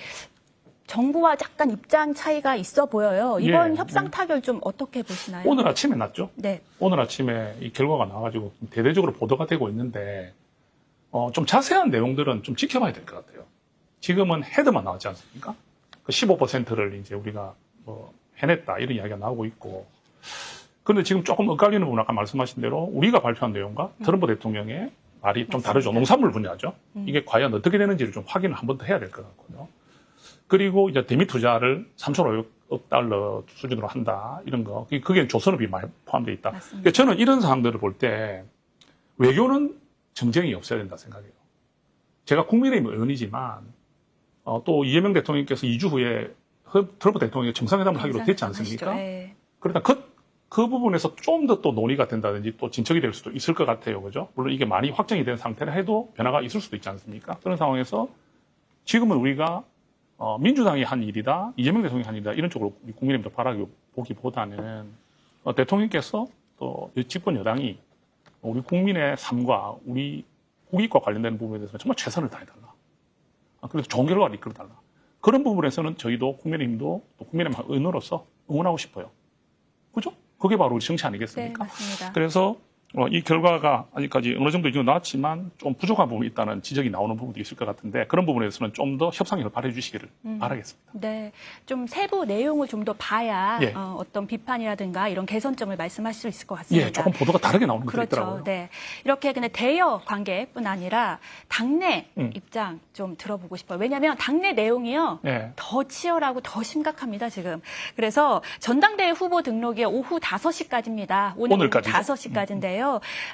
정부와 약간 입장 차이가 있어 보여요. 이번 예. 협상 타결 좀 어떻게 보시나요? 오늘 아침에 났죠? 네. 오늘 아침에 이 결과가 나와가지고 대대적으로 보도가 되고 있는데 좀 자세한 내용들은 좀 지켜봐야 될 것 같아요. 지금은 헤드만 나왔지 않습니까? 그 15%를 이제 우리가 뭐 해냈다 이런 이야기가 나오고 있고 그런데 지금 조금 엇갈리는 부분 아까 말씀하신 대로 우리가 발표한 내용과 트럼프 대통령의 말이 좀 다르죠. 농산물 분야죠. 이게 과연 어떻게 되는지를 좀 확인을 한 번 더 해야 될 것 같고요. 그리고 이제 대미 투자를 3,500억 달러 수준으로 한다 이런 거 그게 조선업이 많이 포함되어 있다. 그러니까 저는 이런 사항들을 볼 때 외교는 정쟁이 없어야 된다 생각해요. 제가 국민의힘 의원이지만 또 이재명 대통령께서 2주 후에 트럼프 대통령이 정상회담을 하기로 됐지 않습니까? 네. 그러다 그 부분에서 좀 더 또 논의가 된다든지 또 진척이 될 수도 있을 것 같아요. 그죠? 물론 이게 많이 확정이 된 상태라 해도 변화가 있을 수도 있지 않습니까? 그런 상황에서 지금은 우리가 민주당이 한 일이다, 이재명 대통령이 한 일이다, 이런 쪽으로 우리 국민의힘도 바라보기보다는 대통령께서 또 집권 여당이 우리 국민의 삶과 우리 국익과 관련된 부분에 대해서 정말 최선을 다해달라. 그래서 좋은 결과를 이끌어달라. 그런 부분에서는 저희도 국민의힘도 또 국민의힘 의원으로서 응원하고 싶어요. 그죠? 그게 바로 우리 정치 아니겠습니까? 네, 맞습니다. 그래서 이 결과가 아직까지 어느 정도 나왔지만 좀 부족한 부분이 있다는 지적이 나오는 부분도 있을 것 같은데 그런 부분에서는 좀 더 협상력을 발휘해 주시기를 바라겠습니다. 네, 좀 세부 내용을 좀 더 봐야 예. 어떤 비판이라든가 이런 개선점을 말씀하실 수 있을 것 같습니다. 예, 조금 보도가 다르게 나오는 것도 그렇죠. 있더라고요. 네. 이렇게 근데 대여 관계뿐 아니라 당내 음. 입장 좀 들어보고 싶어요. 왜냐하면 당내 내용이요. 예. 더 치열하고 더 심각합니다, 지금. 그래서 전당대회 후보 등록이 오후 5시까지입니다. 오늘까지죠? 5시까지인데요.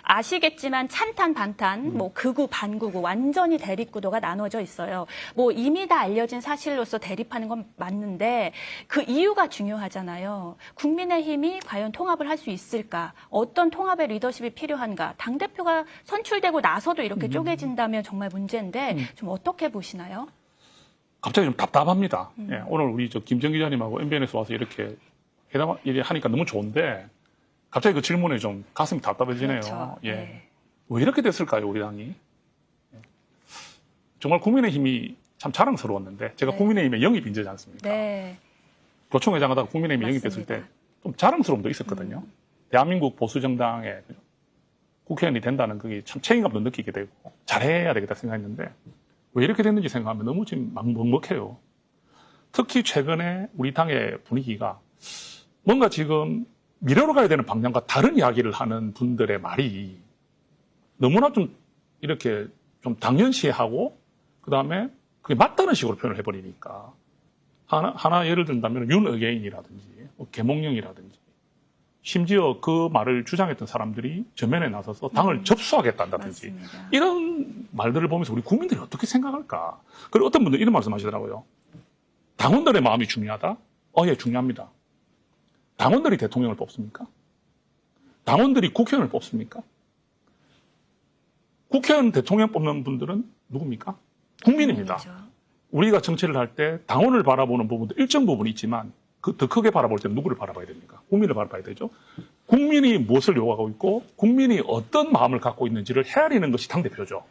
아시겠지만 찬탄, 반탄, 뭐 극우, 반극우 완전히 대립구도가 나눠져 있어요. 뭐 이미 다 알려진 사실로서 대립하는 건 맞는데 그 이유가 중요하잖아요. 국민의힘이 과연 통합을 할 수 있을까? 어떤 통합의 리더십이 필요한가? 당대표가 선출되고 나서도 이렇게 쪼개진다면 정말 문제인데 좀 어떻게 보시나요? 갑자기 좀 답답합니다. 예, 오늘 우리 김정 기자님하고 MBN에서 와서 이렇게 하니까 너무 좋은데 갑자기 그 질문에 좀 가슴이 답답해지네요. 그렇죠. 예. 네. 왜 이렇게 됐을까요, 우리 당이? 정말 국민의힘이 참 자랑스러웠는데 제가 네. 국민의힘의 영입 인재지 않습니까? 네. 교총회장 하다가 국민의힘에 영입됐을 맞습니다. 때 좀 자랑스러움도 있었거든요. 대한민국 보수정당의 국회의원이 된다는 그게 참 책임감도 느끼게 되고 잘해야 되겠다 생각했는데 왜 이렇게 됐는지 생각하면 너무 지금 먹먹해요. 특히 최근에 우리 당의 분위기가 뭔가 지금 미래로 가야 되는 방향과 다른 이야기를 하는 분들의 말이 너무나 좀 이렇게 좀 당연시하고 그다음에 그게 맞다는 식으로 표현을 해버리니까 하나 예를 든다면 윤의계인이라든지 계몽령이라든지 심지어 그 말을 주장했던 사람들이 전면에 나서서 당을 접수하겠다든지 맞습니다. 이런 말들을 보면서 우리 국민들이 어떻게 생각할까? 그리고 어떤 분들이 이런 말씀하시더라고요. 당원들의 마음이 중요하다? 예, 중요합니다. 당원들이 대통령을 뽑습니까? 당원들이 국회의원을 뽑습니까? 국회의원 대통령 뽑는 분들은 누굽니까? 국민입니다. 국민이죠. 우리가 정치를 할 때 당원을 바라보는 부분도 일정 부분 있지만 더 크게 바라볼 때는 누구를 바라봐야 됩니까? 국민을 바라봐야 되죠. 국민이 무엇을 요구하고 있고 국민이 어떤 마음을 갖고 있는지를 헤아리는 것이 당대표죠.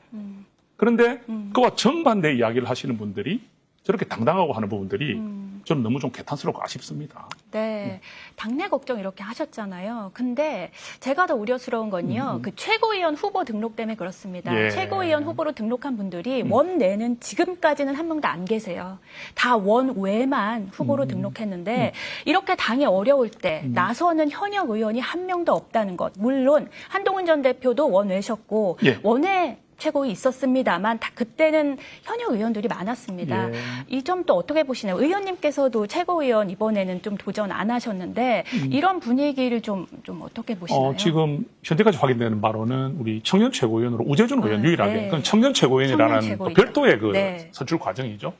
그런데 그와 정반대 이야기를 하시는 분들이 저렇게 당당하고 하는 부분들이 저는 너무 좀 개탄스럽고 아쉽습니다. 네. 당내 걱정 이렇게 하셨잖아요. 근데 제가 더 우려스러운 건요. 그 최고위원 후보 등록 때문에 그렇습니다. 예. 최고위원 후보로 등록한 분들이 원내는 지금까지는 한 명도 안 계세요. 다 원외만 후보로 등록했는데 이렇게 당이 어려울 때 나서는 현역 의원이 한 명도 없다는 것. 물론 한동훈 전 대표도 원외셨고 예. 원외 최고위 있었습니다만 그때는 현역 의원들이 많았습니다. 예. 이 점 또 어떻게 보시나요? 의원님께서도 최고위원 이번에는 좀 도전 안 하셨는데 이런 분위기를 좀 어떻게 보시나요? 지금 현재까지 확인되는 바로는 우리 청년 최고위원으로 우재준 의원 유일하게 네. 그건 청년 최고위원이라는 청년 최고위원. 별도의 그 네. 선출 과정이죠.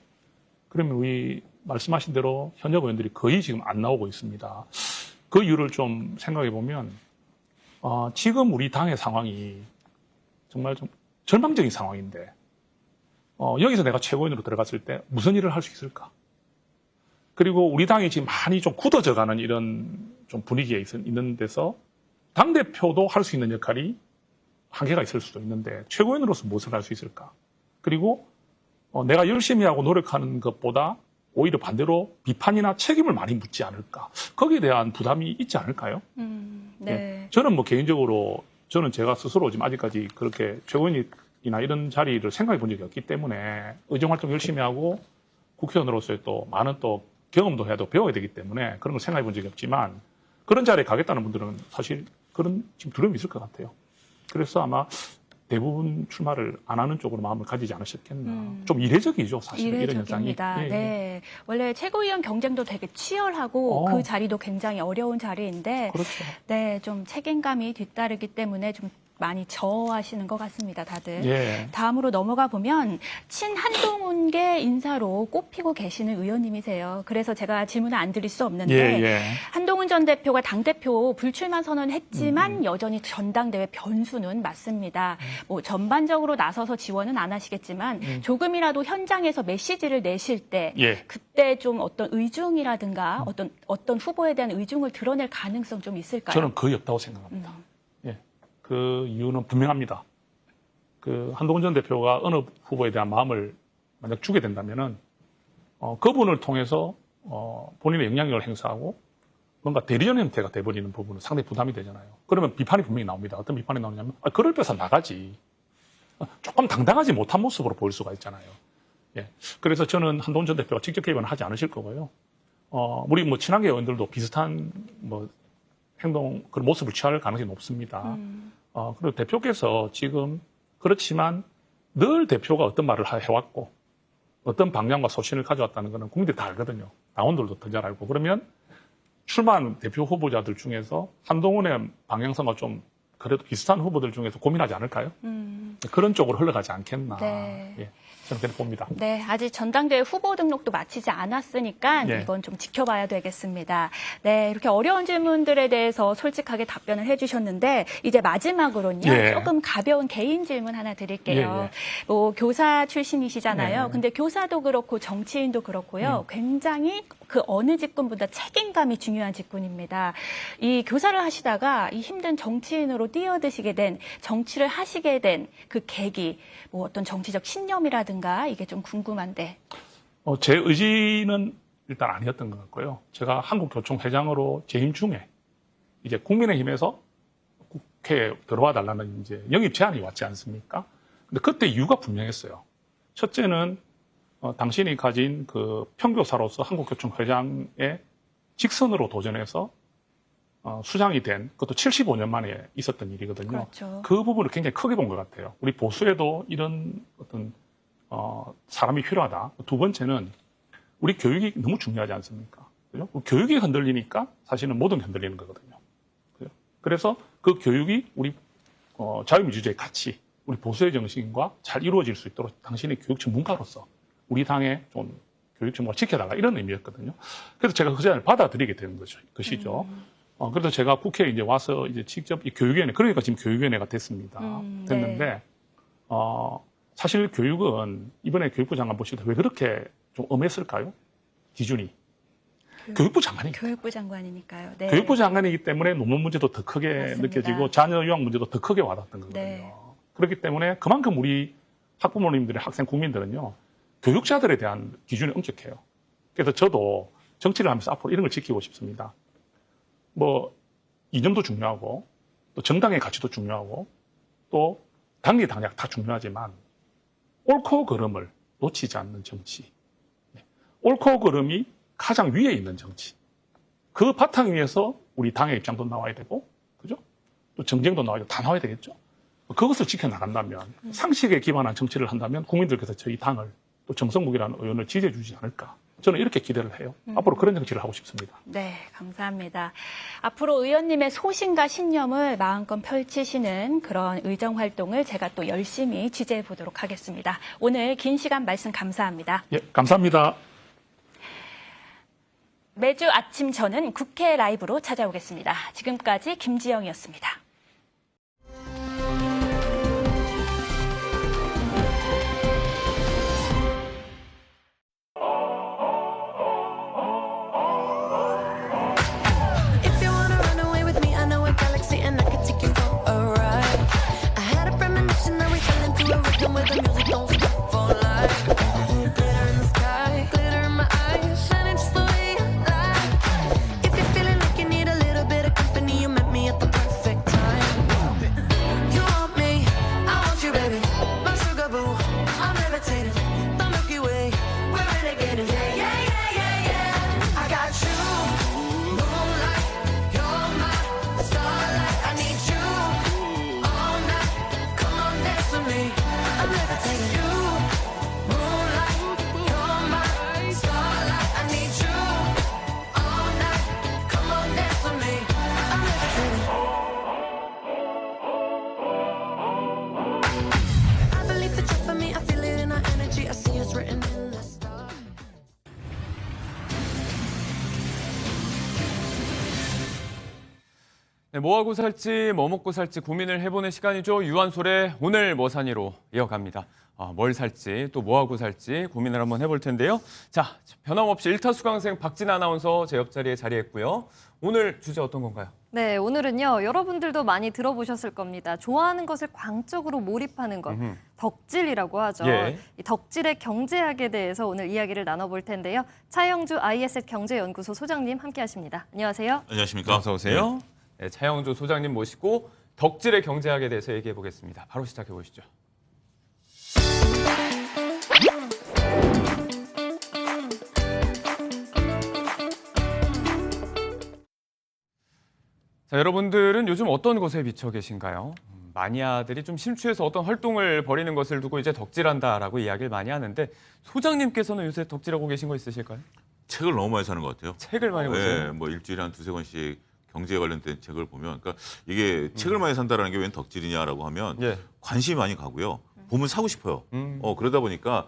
그러면 우리 말씀하신 대로 현역 의원들이 거의 지금 안 나오고 있습니다. 그 이유를 좀 생각해 보면 지금 우리 당의 상황이 정말 좀 절망적인 상황인데 여기서 내가 최고위원으로 들어갔을 때 무슨 일을 할 수 있을까? 그리고 우리 당이 지금 많이 좀 굳어져가는 이런 좀 분위기에 있는 데서 당대표도 할 수 있는 역할이 한계가 있을 수도 있는데 최고위원으로서 무엇을 할 수 있을까? 그리고 내가 열심히 하고 노력하는 것보다 오히려 반대로 비판이나 책임을 많이 묻지 않을까? 거기에 대한 부담이 있지 않을까요? 네. 저는 뭐 개인적으로 저는 제가 스스로 지금 아직까지 그렇게 최고위원이나 이런 자리를 생각해 본 적이 없기 때문에 의정활동 열심히 하고 국회의원으로서의 또 많은 또 경험도 해야 되고 배워야 되기 때문에 그런 걸 생각해 본 적이 없지만 그런 자리에 가겠다는 분들은 사실 그런 지금 두려움이 있을 것 같아요. 그래서 아마 대부분 출마를 안 하는 쪽으로 마음을 가지지 않으셨겠나. 좀 이례적이죠, 사실 이런 현상이. 이례적입니다. 네. 원래 최고위원 경쟁도 되게 치열하고 그 자리도 굉장히 어려운 자리인데 그렇죠. 네, 좀 책임감이 뒤따르기 때문에 좀 많이 저하시는 것 같습니다, 다들. 예. 다음으로 넘어가 보면 친한동훈계 인사로 꼽히고 계시는 의원님이세요. 그래서 제가 질문을 안 드릴 수 없는데 예. 한동훈 전 대표가 당대표 불출마 선언했지만 여전히 전당대회 변수는 맞습니다. 뭐 전반적으로 나서서 지원은 안 하시겠지만 조금이라도 현장에서 메시지를 내실 때 예. 그때 좀 어떤 의중이라든가 어떤 후보에 대한 의중을 드러낼 가능성 좀 있을까요? 저는 거의 없다고 생각합니다. 예. 그 이유는 분명합니다. 그 한동훈 전 대표가 어느 후보에 대한 마음을 만약 주게 된다면은 그분을 통해서 본인의 영향력을 행사하고 뭔가 대리전 형태가 돼버리는 부분은 상당히 부담이 되잖아요. 그러면 비판이 분명히 나옵니다. 어떤 비판이 나오냐면 그럴 뺏어 나가지. 조금 당당하지 못한 모습으로 보일 수가 있잖아요. 예. 그래서 저는 한동훈 전 대표가 직접 개입은 하지 않으실 거고요. 우리 뭐 친한계 의원들도 비슷한 뭐 행동 그런 모습을 취할 가능성이 높습니다. 그리고 대표께서 지금 그렇지만 늘 대표가 어떤 말을 해왔고 어떤 방향과 소신을 가져왔다는 것은 국민들이 다 알거든요. 당원들도 더 잘 알고. 그러면 출마한 대표 후보자들 중에서 한동훈의 방향성과 좀 그래도 비슷한 후보들 중에서 고민하지 않을까요? 그런 쪽으로 흘러가지 않겠나. 네. 예, 저는 그렇게 봅니다. 네, 아직 전당대회 후보 등록도 마치지 않았으니까 예. 이건 좀 지켜봐야 되겠습니다. 네, 이렇게 어려운 질문들에 대해서 솔직하게 답변을 해주셨는데 이제 마지막으로는요, 예. 조금 가벼운 개인 질문 하나 드릴게요. 예. 뭐 교사 출신이시잖아요. 예. 근데 교사도 그렇고 정치인도 그렇고요, 굉장히 그 어느 직군보다 책임감이 중요한 직군입니다. 이 교사를 하시다가 이 힘든 정치인으로 뛰어드시게 된, 정치를 하시게 된 그 계기, 뭐 어떤 정치적 신념이라든가 것인가 이게 좀 궁금한데. 제 의지는 일단 아니었던 것 같고요. 제가 한국교총회장으로 재임 중에 이제 국민의힘에서 국회에 들어와 달라는 이제 영입 제안이 왔지 않습니까? 근데 그때 이유가 분명했어요. 첫째는 당신이 가진 그 평교사로서 한국교총회장에 직선으로 도전해서 수장이 된 그것도 75년 만에 있었던 일이거든요. 그렇죠. 그 부분을 굉장히 크게 본 것 같아요. 우리 보수에도 이런 어떤 사람이 필요하다. 두 번째는 우리 교육이 너무 중요하지 않습니까? 그죠? 교육이 흔들리니까 사실은 모든 게 흔들리는 거거든요. 그죠? 그래서 그 교육이 우리 자유민주주의의 가치, 우리 보수의 정신과 잘 이루어질 수 있도록 당신의 교육 전문가로서 우리 당의 좀 교육 전문가 지켜달라 이런 의미였거든요. 그래서 제가 그 제안을 받아들이게 되는 것이죠. 그래서 제가 국회에 이제 와서 이제 직접 이 교육위원회, 그러니까 지금 교육위원회가 됐습니다. 됐는데, 네. 사실 교육은 이번에 교육부 장관 보시다 왜 그렇게 좀 엄했을까요? 기준이. 교육부 장관이. 교육부 장관이니까요. 네. 교육부 장관이기 때문에 논문 문제도 더 크게 맞습니다. 느껴지고 자녀 유학 문제도 더 크게 와닿던 거거든요. 네. 그렇기 때문에 그만큼 우리 학부모님들의 학생 국민들은요, 교육자들에 대한 기준이 엄격해요. 그래서 저도 정치를 하면서 앞으로 이런 걸 지키고 싶습니다. 뭐 이념도 중요하고 또 정당의 가치도 중요하고 또 당리 당략 다 중요하지만 옳고 그름을 놓치지 않는 정치, 옳고 그름이 가장 위에 있는 정치, 그 바탕 위에서 우리 당의 입장도 나와야 되고, 그죠? 또 정쟁도 나와야 되고 다 나와야 되겠죠. 그것을 지켜나간다면 상식에 기반한 정치를 한다면 국민들께서 저희 당을 또 정성국이라는 의원을 지지해 주지 않을까. 저는 이렇게 기대를 해요. 앞으로 그런 정치를 하고 싶습니다. 네, 감사합니다. 앞으로 의원님의 소신과 신념을 마음껏 펼치시는 그런 의정 활동을 제가 또 열심히 지지해 보도록 하겠습니다. 오늘 긴 시간 말씀 감사합니다. 예, 감사합니다. 매주 아침 저는 국회 라이브로 찾아오겠습니다. 지금까지 김지영이었습니다. 네, 뭐 하고 살지, 뭐 먹고 살지 고민을 해보는 시간이죠. 유한솔의 오늘 뭐 사니로 이어갑니다. 뭘 살지, 또 뭐 하고 살지 고민을 한번 해볼 텐데요. 자, 변함없이 일타수강생 박진 아나운서 제 옆자리에 자리했고요. 오늘 주제 어떤 건가요? 네, 오늘은요. 여러분들도 많이 들어보셨을 겁니다. 좋아하는 것을 광적으로 몰입하는 것, 덕질이라고 하죠. 예. 이 덕질의 경제학에 대해서 오늘 이야기를 나눠볼 텐데요. 차영주 ISS 경제연구소 소장님 함께하십니다. 안녕하세요. 안녕하십니까? 어서 오세요. 네, 차영주 소장님 모시고 덕질의 경제학에 대해서 얘기해 보겠습니다. 바로 시작해 보시죠. 자, 여러분들은 요즘 어떤 것에 미쳐 계신가요? 마니아들이 좀 심취해서 어떤 활동을 벌이는 것을 두고 이제 덕질한다라고 이야기를 많이 하는데 소장님께서는 요새 덕질하고 계신 거 있으실까요? 책을 너무 많이 사는 것 같아요. 책을 많이 보세요? 네, 뭐 일주일에 한 두세 권씩 경제에 관련된 책을 보면, 그러니까 이게 책을 많이 산다라는 게 웬 덕질이냐라고 하면 예. 관심이 많이 가고요. 보면 사고 싶어요. 그러다 보니까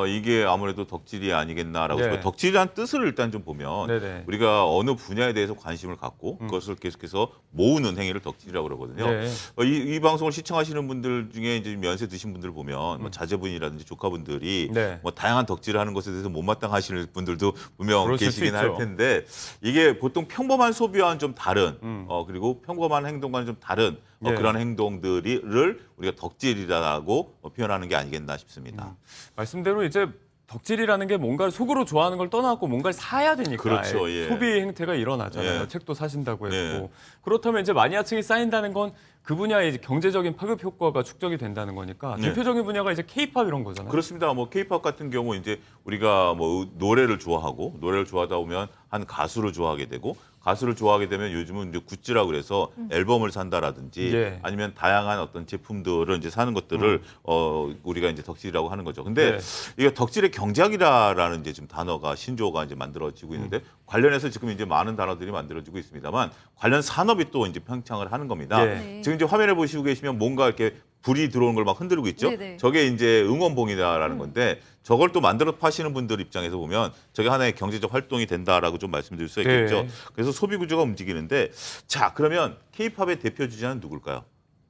이게 아무래도 덕질이 아니겠나라고 싶어요. 예. 덕질이란 뜻을 일단 좀 보면 네네. 우리가 어느 분야에 대해서 관심을 갖고 그것을 계속해서 모으는 행위를 덕질이라고 그러거든요. 네. 이 방송을 시청하시는 분들 중에 이제 연세 드신 분들 보면 뭐 자제분이라든지 조카분들이 네. 뭐 다양한 덕질을 하는 것에 대해서 못마땅하시는 분들도 분명 그러실 계시긴 수 할 있죠. 텐데 이게 보통 평범한 소비와는 좀 다른 그리고 평범한 행동과는 좀 다른 예. 그런 행동들을 우리가 덕질이라고 표현하는 게 아니겠나 싶습니다. 말씀대로 이제 덕질이라는 게 뭔가를 속으로 좋아하는 걸 떠나고 뭔가를 사야 되니까 그렇죠, 예. 소비 행태가 일어나잖아요. 예. 책도 사신다고 했고. 예. 그렇다면 이제 마니아층이 쌓인다는 건 그 분야의 이제 경제적인 파급 효과가 축적이 된다는 거니까 네. 대표적인 분야가 이제 K-팝 이런 거잖아요. 그렇습니다. 뭐 K-팝 같은 경우 이제 우리가 뭐 노래를 좋아하고 노래를 좋아하다 보면 한 가수를 좋아하게 되고 가수를 좋아하게 되면 요즘은 이제 굿즈라고 그래서 앨범을 산다라든지 예. 아니면 다양한 어떤 제품들을 이제 사는 것들을 우리가 이제 덕질이라고 하는 거죠. 근데 이게 덕질의 경제학이라는 이제 지금 단어가 신조어가 이제 만들어지고 있는데 관련해서 지금 이제 많은 단어들이 만들어지고 있습니다만 관련 산업이 또 이제 팽창을 하는 겁니다. 네. 지금 이제 화면에 보시고 계시면 뭔가 이렇게 불이 들어오는 걸 막 흔들고 있죠. 네네. 저게 이제 응원봉이다라는 건데 저걸 또 만들어 파시는 분들 입장에서 보면 저게 하나의 경제적 활동이 된다라고 좀 말씀드릴 수 있겠죠. 네. 그래서 소비 구조가 움직이는데 자 그러면 K-팝의 대표 주자는 누굴까요?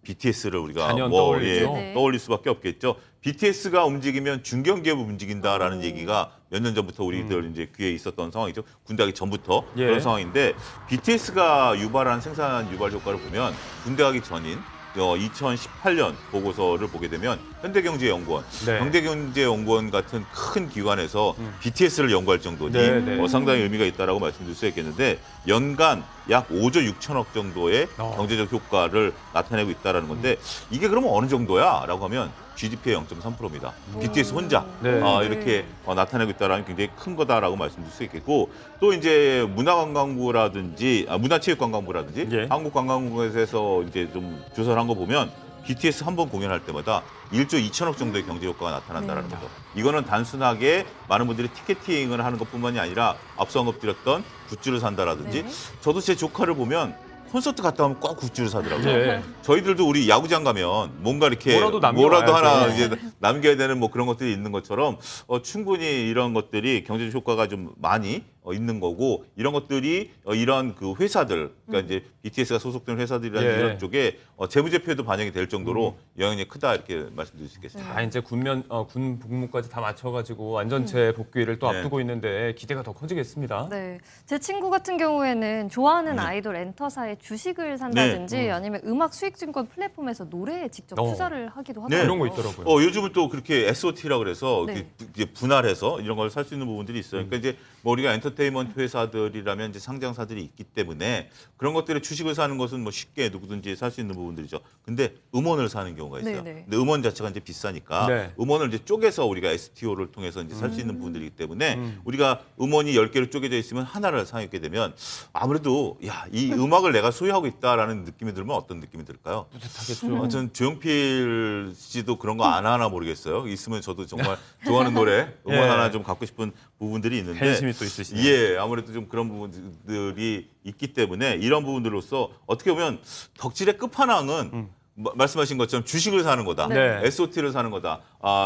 BTS를 우리가 단연 떠올리죠. 네. 떠올릴 수밖에 없겠죠. BTS가 움직이면 중견기업이 움직인다라는 얘기가 몇 년 전부터 우리들 이제 귀에 있었던 상황이죠. 군대 가기 전부터 예. 그런 상황인데 BTS가 유발한 생산 유발 효과를 보면 군대 가기 전인 2018년 보고서를 보게 되면 현대경제연구원, 네. 현대경제연구원 같은 큰 기관에서 BTS를 연구할 정도니 네, 네. 상당히 의미가 있다라고 말씀드릴 수 있겠는데 연간 약 5조 6천억 정도의 경제적 효과를 나타내고 있다라는 건데 이게 그러면 어느 정도야?라고 하면 GDP의 0.3%입니다. BTS 혼자 네. 이렇게 나타내고 있다라는 굉장히 큰 거다라고 말씀드릴 수 있겠고 또 이제 문화관광부라든지 문화체육관광부라든지 예. 한국관광부에서 이제 좀 조사를 한 거 보면 BTS 한 번 공연할 때마다 1조 2천억 정도의 경제 효과가 나타난다는 거죠. 이거는 단순하게 많은 분들이 티켓팅을 하는 것뿐만이 아니라 앞서 언급드렸던 굿즈를 산다라든지 저도 제 조카를 보면 콘서트 갔다 오면 꼭 굿즈를 사더라고요. 네. 저희들도 우리 야구장 가면 뭔가 이렇게 뭐라도 남겨와야죠. 뭐라도 하나 네. 이제 남겨야 되는 뭐 그런 것들이 있는 것처럼 충분히 이런 것들이 경제적 효과가 좀 많이 있는 거고 이런 것들이 이런 그 회사들 그러니까 이제 BTS가 소속된 회사들이라는 예. 이런 쪽에 재무제표에도 반영이 될 정도로 영향이 크다 이렇게 말씀드릴 수 있겠습니다. 다 이제 군 복무까지 다 맞춰가지고 완전체 복귀를 또 네. 앞두고 있는데 기대가 더 커지겠습니다. 네, 제 친구 같은 경우에는 좋아하는 네. 아이돌 엔터사의 주식을 산다든지 네. 아니면 음악 수익증권 플랫폼에서 노래에 직접 투자를 하기도 네. 하더라고요. 그런 거 있더라고요. 요즘은 또 그렇게 SOT라고 그래서 네. 이제 분할해서 이런 걸 살 수 있는 부분들이 있어요. 그러니까 이제 뭐 우리가 엔터테인먼트 회사들이라면 이제 상장사들이 있기 때문에 그런 것들의 주식을 사는 것은 뭐 쉽게 누구든지 살 수 있는 부분들이죠. 근데 음원을 사는 경우가 있어요. 네네. 근데 음원 자체가 이제 비싸니까 네. 음원을 이제 쪼개서 우리가 STO를 통해서 이제 살 수 있는 부분들이기 때문에 우리가 음원이 10개로 쪼개져 있으면 하나를 사게 되면 아무래도 야, 이 음악을 내가 소유하고 있다라는 느낌이 들면 어떤 느낌이 들까요? 뿌듯하겠죠. 전 조용필 씨도 그런 거 안 하나 모르겠어요. 있으면 저도 정말 좋아하는 노래 음원 예. 하나 좀 갖고 싶은 부분들이 있는데 팬심이 또 있으시네요. 예, 아무래도 좀 그런 부분들이 있기 때문에 이런 부분들로서 어떻게 보면 덕질의 끝판왕은 말씀하신 것처럼 주식을 사는 거다, 네. SOT를 사는 거다,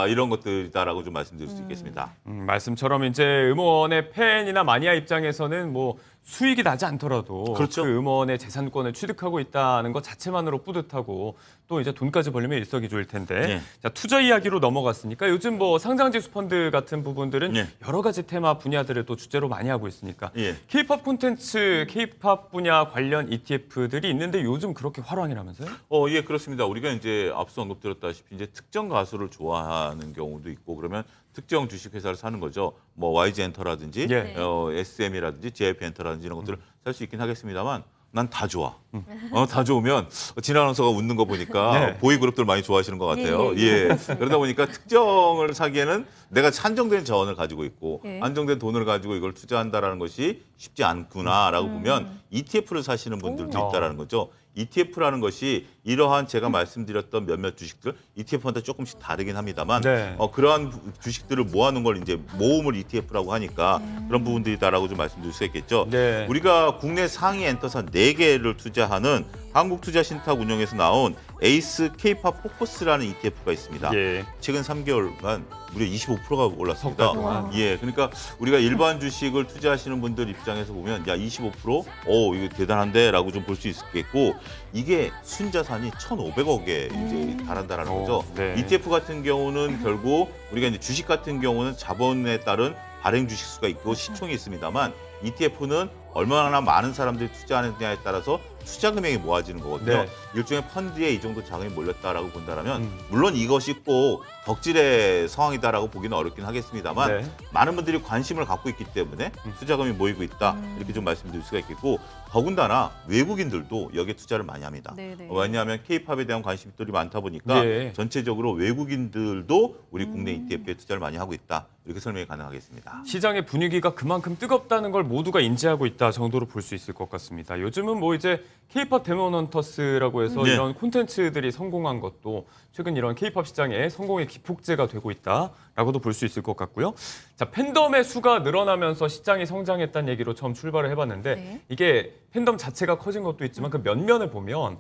이런 것들이다라고 좀 말씀드릴 수 있겠습니다. 말씀처럼 이제 음원의 팬이나 마니아 입장에서는 뭐 수익이 나지 않더라도 그렇죠. 그 음원의 재산권을 취득하고 있다는 것 자체만으로 뿌듯하고 또 이제 돈까지 벌리면 일석이조일 텐데 네. 자, 투자 이야기로 넘어갔으니까 요즘 뭐 상장지수 펀드 같은 부분들은 네. 여러 가지 테마 분야들을 또 주제로 많이 하고 있으니까 예. K-팝 콘텐츠, K-팝 분야 관련 ETF들이 있는데 요즘 그렇게 활황이라면서요? 예, 그렇습니다. 우리가 이제 앞서 언급드렸다시피 이제 특정 가수를 좋아하는 경우도 있고 그러면 특정 주식 회사를 사는 거죠. 뭐 YG 엔터라든지 예. SM이라든지 JYP 엔터라든지 이런 것들을 살 수 있긴 하겠습니다만 난 다 좋아. 다 좋으면 진 아나운서가 웃는 거 보니까 네. 보이그룹들 많이 좋아하시는 것 같아요. 예. 그러다 보니까 특정을 사기에는 내가 한정된 자원을 가지고 있고 예. 한정된 돈을 가지고 이걸 투자한다라는 것이 쉽지 않구나라고 보면 ETF를 사시는 분들도 있다라는 거죠. ETF라는 것이 이러한 제가 말씀드렸던 몇몇 주식들 ETF한테 조금씩 다르긴 합니다만 네. 그러한 주식들을 모아놓은 걸 이제 모음을 ETF라고 하니까 그런 부분들이다라고 좀 말씀드릴 수 있겠죠. 네. 우리가 국내 상위 엔터사 4개를 투자하는 한국투자신탁운용에서 나온 에이스 K-팝 포커스라는 ETF가 있습니다. 예. 최근 3개월간 무려 25%가 올랐습니다. 석 달 동안. 예, 그러니까 우리가 일반 주식을 투자하시는 분들 입장에서 보면 야 25%? 이거 대단한데라고 좀 볼 수 있겠고 이게 순자산이 1,500억에 이제 달한다라는 거죠. 네. ETF 같은 경우는 결국 우리가 이제 주식 같은 경우는 자본에 따른 발행 주식 수가 있고 시총이 있습니다만 ETF는 얼마나 많은 사람들이 투자하느냐에 따라서 투자 금액이 모아지는 거거든요. 네. 일종의 펀드에 이 정도 자금이 몰렸다라고 본다면 물론 이것이 꼭 덕질의 상황이다라고 보기는 어렵긴 하겠습니다만 네. 많은 분들이 관심을 갖고 있기 때문에 투자금이 모이고 있다 이렇게 좀 말씀드릴 수가 있겠고 더군다나 외국인들도 여기에 투자를 많이 합니다. 네네. 왜냐하면 K-팝에 대한 관심들이 많다 보니까 네. 전체적으로 외국인들도 우리 국내 ETF에 투자를 많이 하고 있다 이렇게 설명이 가능하겠습니다. 시장의 분위기가 그만큼 뜨겁다는 걸 모두가 인지하고 있다 정도로 볼 수 있을 것 같습니다. 요즘은 뭐 이제 K-팝 데몬 헌터스라고 해서 네. 이런 콘텐츠들이 성공한 것도 최근 이런 K-팝 시장의 성공의 기폭제가 되고 있다라고도 볼 수 있을 것 같고요. 자, 팬덤의 수가 늘어나면서 시장이 성장했다는 얘기로 처음 출발을 해봤는데 네. 이게 팬덤 자체가 커진 것도 있지만 그 면면을 보면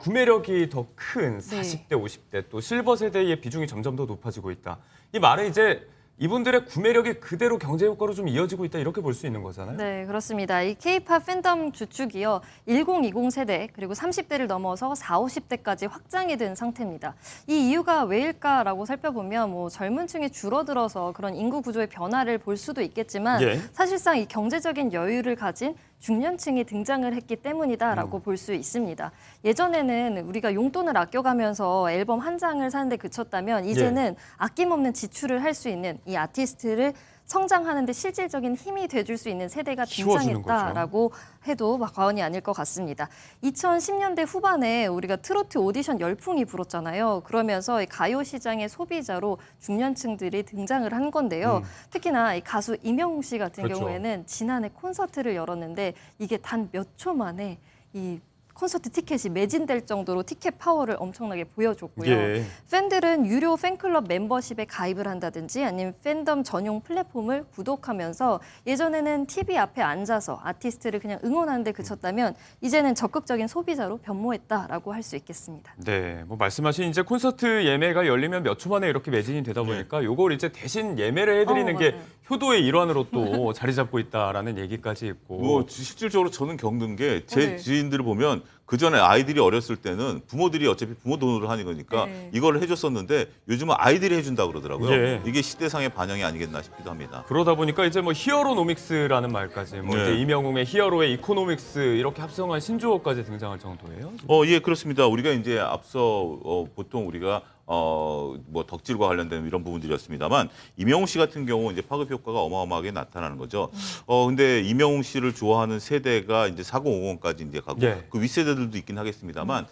구매력이 더 큰 40대, 50대 또 실버 세대의 비중이 점점 더 높아지고 있다. 이 말은 이제 이분들의 구매력이 그대로 경제 효과로 좀 이어지고 있다 이렇게 볼 수 있는 거잖아요. 네, 그렇습니다. 이 K-팝 팬덤 주축이요. 1020 세대 그리고 30대를 넘어서 40, 50대까지 확장이 된 상태입니다. 이 이유가 왜일까라고 살펴보면 뭐 젊은 층이 줄어들어서 그런 인구 구조의 변화를 볼 수도 있겠지만 예. 사실상 이 경제적인 여유를 가진 중년층이 등장을 했기 때문이다라고 볼 수 있습니다. 예전에는 우리가 용돈을 아껴가면서 앨범 한 장을 사는데 그쳤다면 이제는 아낌없는 지출을 할 수 있는 이 아티스트를 성장하는 데 실질적인 힘이 돼줄 수 있는 세대가 키워주는 등장했다라고 해도 과언이 아닐 것 같습니다. 2010년대 후반에 우리가 트로트 오디션 열풍이 불었잖아요. 그러면서 이 가요 시장의 소비자로 중년층들이 등장을 한 건데요. 특히나 이 가수 임영웅 씨 같은 그렇죠. 경우에는 지난해 콘서트를 열었는데 이게 단 몇 초 만에 이 콘서트 티켓이 매진될 정도로 티켓 파워를 엄청나게 보여줬고요. 예. 팬들은 유료 팬클럽 멤버십에 가입을 한다든지 아니면 팬덤 전용 플랫폼을 구독하면서 예전에는 TV 앞에 앉아서 아티스트를 그냥 응원하는 데 그쳤다면 이제는 적극적인 소비자로 변모했다라고 할 수 있겠습니다. 네, 뭐 말씀하신 이제 콘서트 예매가 열리면 몇 초 만에 이렇게 매진이 되다 보니까 요걸 이제 대신 예매를 해드리는 게 맞아요. 효도의 일환으로 또 자리 잡고 있다라는 얘기까지 있고. 뭐 실질적으로 저는 겪는 게 제 네. 지인들을 보면 그 전에 아이들이 어렸을 때는 부모들이 어차피 부모 돈으로 하는 거니까 네. 이걸 해줬었는데 요즘은 아이들이 해준다 그러더라고요. 예. 이게 시대상의 반영이 아니겠나 싶기도 합니다. 그러다 보니까 이제 뭐 히어로노믹스라는 말까지 뭐 네. 이제 이명웅의 히어로의 이코노믹스 이렇게 합성한 신조어까지 등장할 정도예요. 예, 그렇습니다. 우리가 이제 앞서 보통 우리가 뭐 덕질과 관련된 이런 부분들이었습니다만 이명웅 씨 같은 경우 이제 파급 효과가 어마어마하게 나타나는 거죠. 근데 이명웅 씨를 좋아하는 세대가 이제 4050까지 이제 가고 예. 그 윗세대들도 있긴 하겠습니다만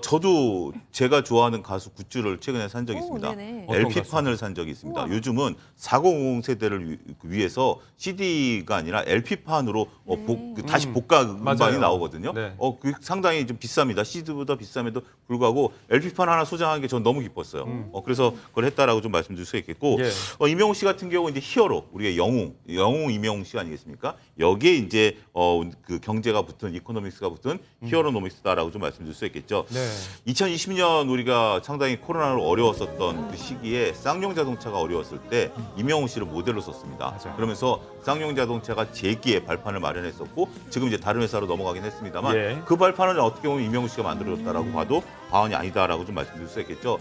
저도 제가 좋아하는 가수 굿즈를 최근에 산 적이 있습니다. 네네. 어떤 LP판을 산 적이 있습니다. 요즘은 4050 세대를 위해서 CD가 아니라 LP판으로 다시 복각 음반이 맞아요. 나오거든요. 네. 그 상당히 좀 비쌉니다. CD보다 비쌈에도 불구하고 LP판 하나 소장한 게 전 너무 기뻤어요. 그래서 그걸 했다라고 좀 말씀드릴 수 있겠고 예. 이명웅 씨 같은 경우 이제 히어로 우리가 영웅 이명웅 씨 아니겠습니까? 여기에 이제 그 경제가 붙은 이코노믹스가 붙은 히어로노믹스다라고 좀 말씀드릴 수 있겠죠. 네. 2020년 우리가 상당히 코로나로 어려웠었던 그 시기에 쌍용 자동차가 어려웠을 때 이명웅 씨를 모델로 썼습니다. 맞아요. 그러면서 쌍용 자동차가 재기의 발판을 마련했었고 지금 이제 다른 회사로 넘어가긴 했습니다만 예. 그 발판은 어떻게 보면 이명웅 씨가 만들어줬다라고 봐도 과언이 아니다라고 좀 말씀드릴 수 있겠죠.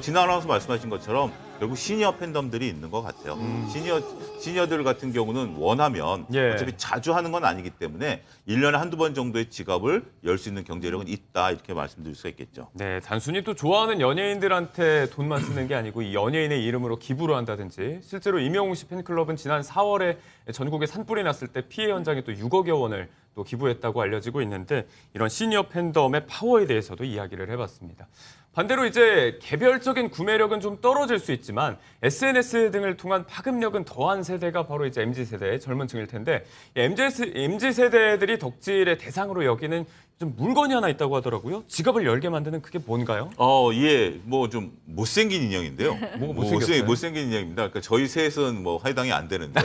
진아 아나운서 말씀하신 것처럼 결국 시니어 팬덤들이 있는 것 같아요. 시니어들 같은 경우는 원하면 예. 어차피 자주 하는 건 아니기 때문에 1년에 한두 번 정도의 지갑을 열 수 있는 경제력은 있다 이렇게 말씀드릴 수가 있겠죠. 네, 단순히 또 좋아하는 연예인들한테 돈만 쓰는 게 아니고 이 연예인의 이름으로 기부를 한다든지 실제로 이명웅 씨 팬클럽은 지난 4월에 전국에 산불이 났을 때 피해 현장에 또 6억여 원을 또 기부했다고 알려지고 있는데 이런 시니어 팬덤의 파워에 대해서도 이야기를 해봤습니다. 반대로 이제 개별적인 구매력은 좀 떨어질 수 있지만 SNS 등을 통한 파급력은 더한 세대가 바로 이제 MZ세대의 젊은 층일 텐데 MZ세대들이 덕질의 대상으로 여기는 좀 물건이 하나 있다고 하더라고요. 지갑을 열게 만드는 그게 뭔가요? 예, 뭐 좀 못생긴 인형인데요. 뭐가 못생겼어요? 못생긴 인형입니다. 그러니까 저희 셋은 뭐 해당이 안 되는데요.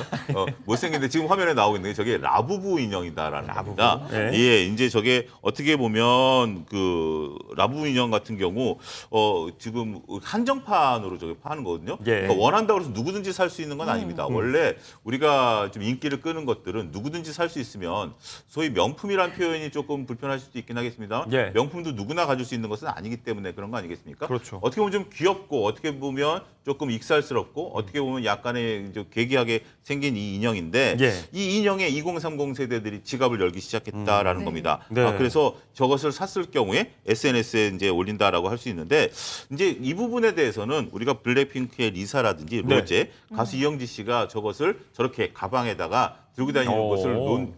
못생긴데 지금 화면에 나오고 있는 게 저게 라부부 인형이다라는 겁니다. 예. 예, 이제 저게 어떻게 보면 그 라부부 인형 같은 경우 지금 한정판으로 저게 파는 거거든요. 예. 그러니까 원한다고 해서 누구든지 살 수 있는 건 아닙니다. 원래 우리가 좀 인기를 끄는 것들은 누구든지 살 수 있으면 소위 명품이라는 표현이 조금 불편할 수도 있긴 하겠습니다. 예. 명품도 누구나 가질 수 있는 것은 아니기 때문에 그런 거 아니겠습니까? 그렇죠. 어떻게 보면 좀 귀엽고 어떻게 보면 조금 익살스럽고 어떻게 보면 약간의 이제 괴기하게 생긴 이 인형인데 예. 이 인형에 2030 세대들이 지갑을 열기 시작했다라는 겁니다. 네. 그래서 저것을 샀을 경우에 SNS에 이제 올린다라고 할 수 있는데 이제 이 부분에 대해서는 우리가 블랙핑크의 리사라든지 로제, 가수 이영지 씨가 저것을 저렇게 가방에다가 들고 다니는 것을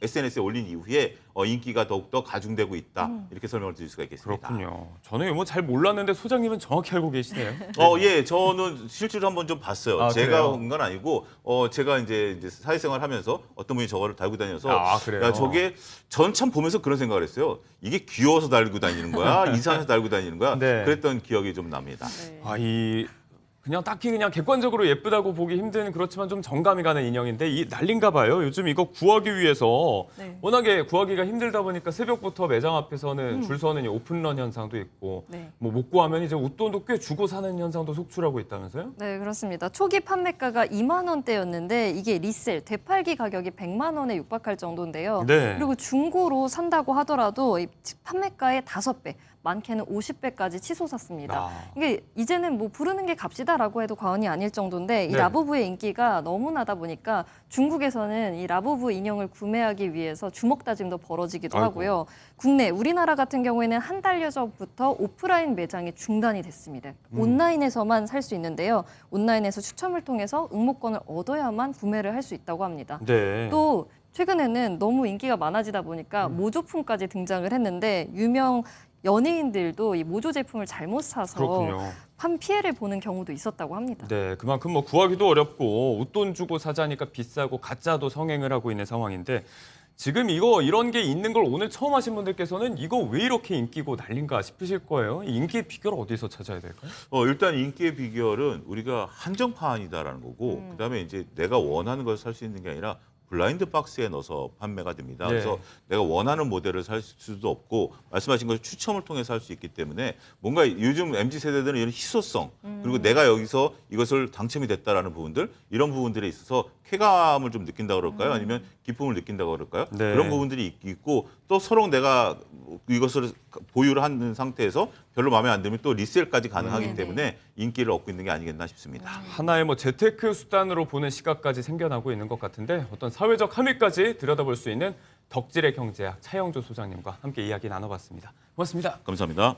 SNS에 올린 이후에 인기가 더욱더 가중되고 있다. 이렇게 설명을 드릴 수가 있겠습니다. 그렇군요. 저는 뭐 잘 몰랐는데 소장님은 정확히 알고 계시네요. 예, 저는 실제로 한번 좀 봤어요. 제가 그래요? 한 건 아니고, 제가 이제 사회생활 하면서 어떤 분이 저거를 달고 다녀서, 그래요? 야, 저게, 전 참 보면서 그런 생각을 했어요. 이게 귀여워서 달고 다니는 거야? 이상해서 달고 다니는 거야? 네. 그랬던 기억이 좀 납니다. 그냥 딱히 그냥 객관적으로 예쁘다고 보기 힘든 그렇지만 좀 정감이 가는 인형인데 이 난린가 봐요. 요즘 이거 구하기 위해서 네. 워낙에 구하기가 힘들다 보니까 새벽부터 매장 앞에서는 줄 서는 오픈런 현상도 있고 네. 뭐 못 구하면 이제 웃돈도 꽤 주고 사는 현상도 속출하고 있다면서요? 네, 그렇습니다. 초기 판매가가 2만 원대였는데 이게 리셀, 되팔기 가격이 100만 원에 육박할 정도인데요. 네. 그리고 중고로 산다고 하더라도 이 판매가의 5배, 많게는 50배까지 치솟았습니다. 이게 이제는 뭐 부르는 게 값이다라고 해도 과언이 아닐 정도인데 이 네. 라부부의 인기가 너무 나다 보니까 중국에서는 이 라부부 인형을 구매하기 위해서 주먹 다짐도 벌어지기도 하고요. 국내, 우리나라 같은 경우에는 한 달여 전부터 오프라인 매장이 중단이 됐습니다. 온라인에서만 살 수 있는데요. 온라인에서 추첨을 통해서 응모권을 얻어야만 구매를 할 수 있다고 합니다. 네. 또 최근에는 너무 인기가 많아지다 보니까 모조품까지 등장을 했는데 유명 연예인들도 이 모조 제품을 잘못 사서 그렇군요. 판 피해를 보는 경우도 있었다고 합니다. 네, 그만큼 뭐 구하기도 어렵고 웃돈 주고 사자니까 비싸고 가짜도 성행을 하고 있는 상황인데 지금 이런 게 있는 걸 오늘 처음 하신 분들께서는 이거 왜 이렇게 인기고 난린가 싶으실 거예요. 이 인기의 비결을 어디서 찾아야 될까요? 일단 인기의 비결은 우리가 한정판이다라는 거고, 그다음에 이제 내가 원하는 걸 살 수 있는 게 아니라 블라인드 박스에 넣어서 판매가 됩니다. 네. 그래서 내가 원하는 모델을 살 수도 없고 말씀하신 것처럼 추첨을 통해서 살 수 있기 때문에 뭔가 요즘 MZ세대들은 이런 희소성 그리고 내가 여기서 이것을 당첨이 됐다라는 부분들 이런 부분들에 있어서 쾌감을 좀 느낀다 그럴까요? 아니면 기쁨을 느낀다 그럴까요? 네. 그런 부분들이 있고 또 서로 내가 이것을 보유를 하는 상태에서 별로 마음에 안 들면 또 리셀까지 가능하기 때문에 인기를 얻고 있는 게 아니겠나 싶습니다. 하나의 뭐 재테크 수단으로 보는 시각까지 생겨나고 있는 것 같은데 어떤 사회적 함의까지 들여다볼 수 있는 덕질의 경제학 차영조 소장님과 함께 이야기 나눠봤습니다. 고맙습니다. 감사합니다.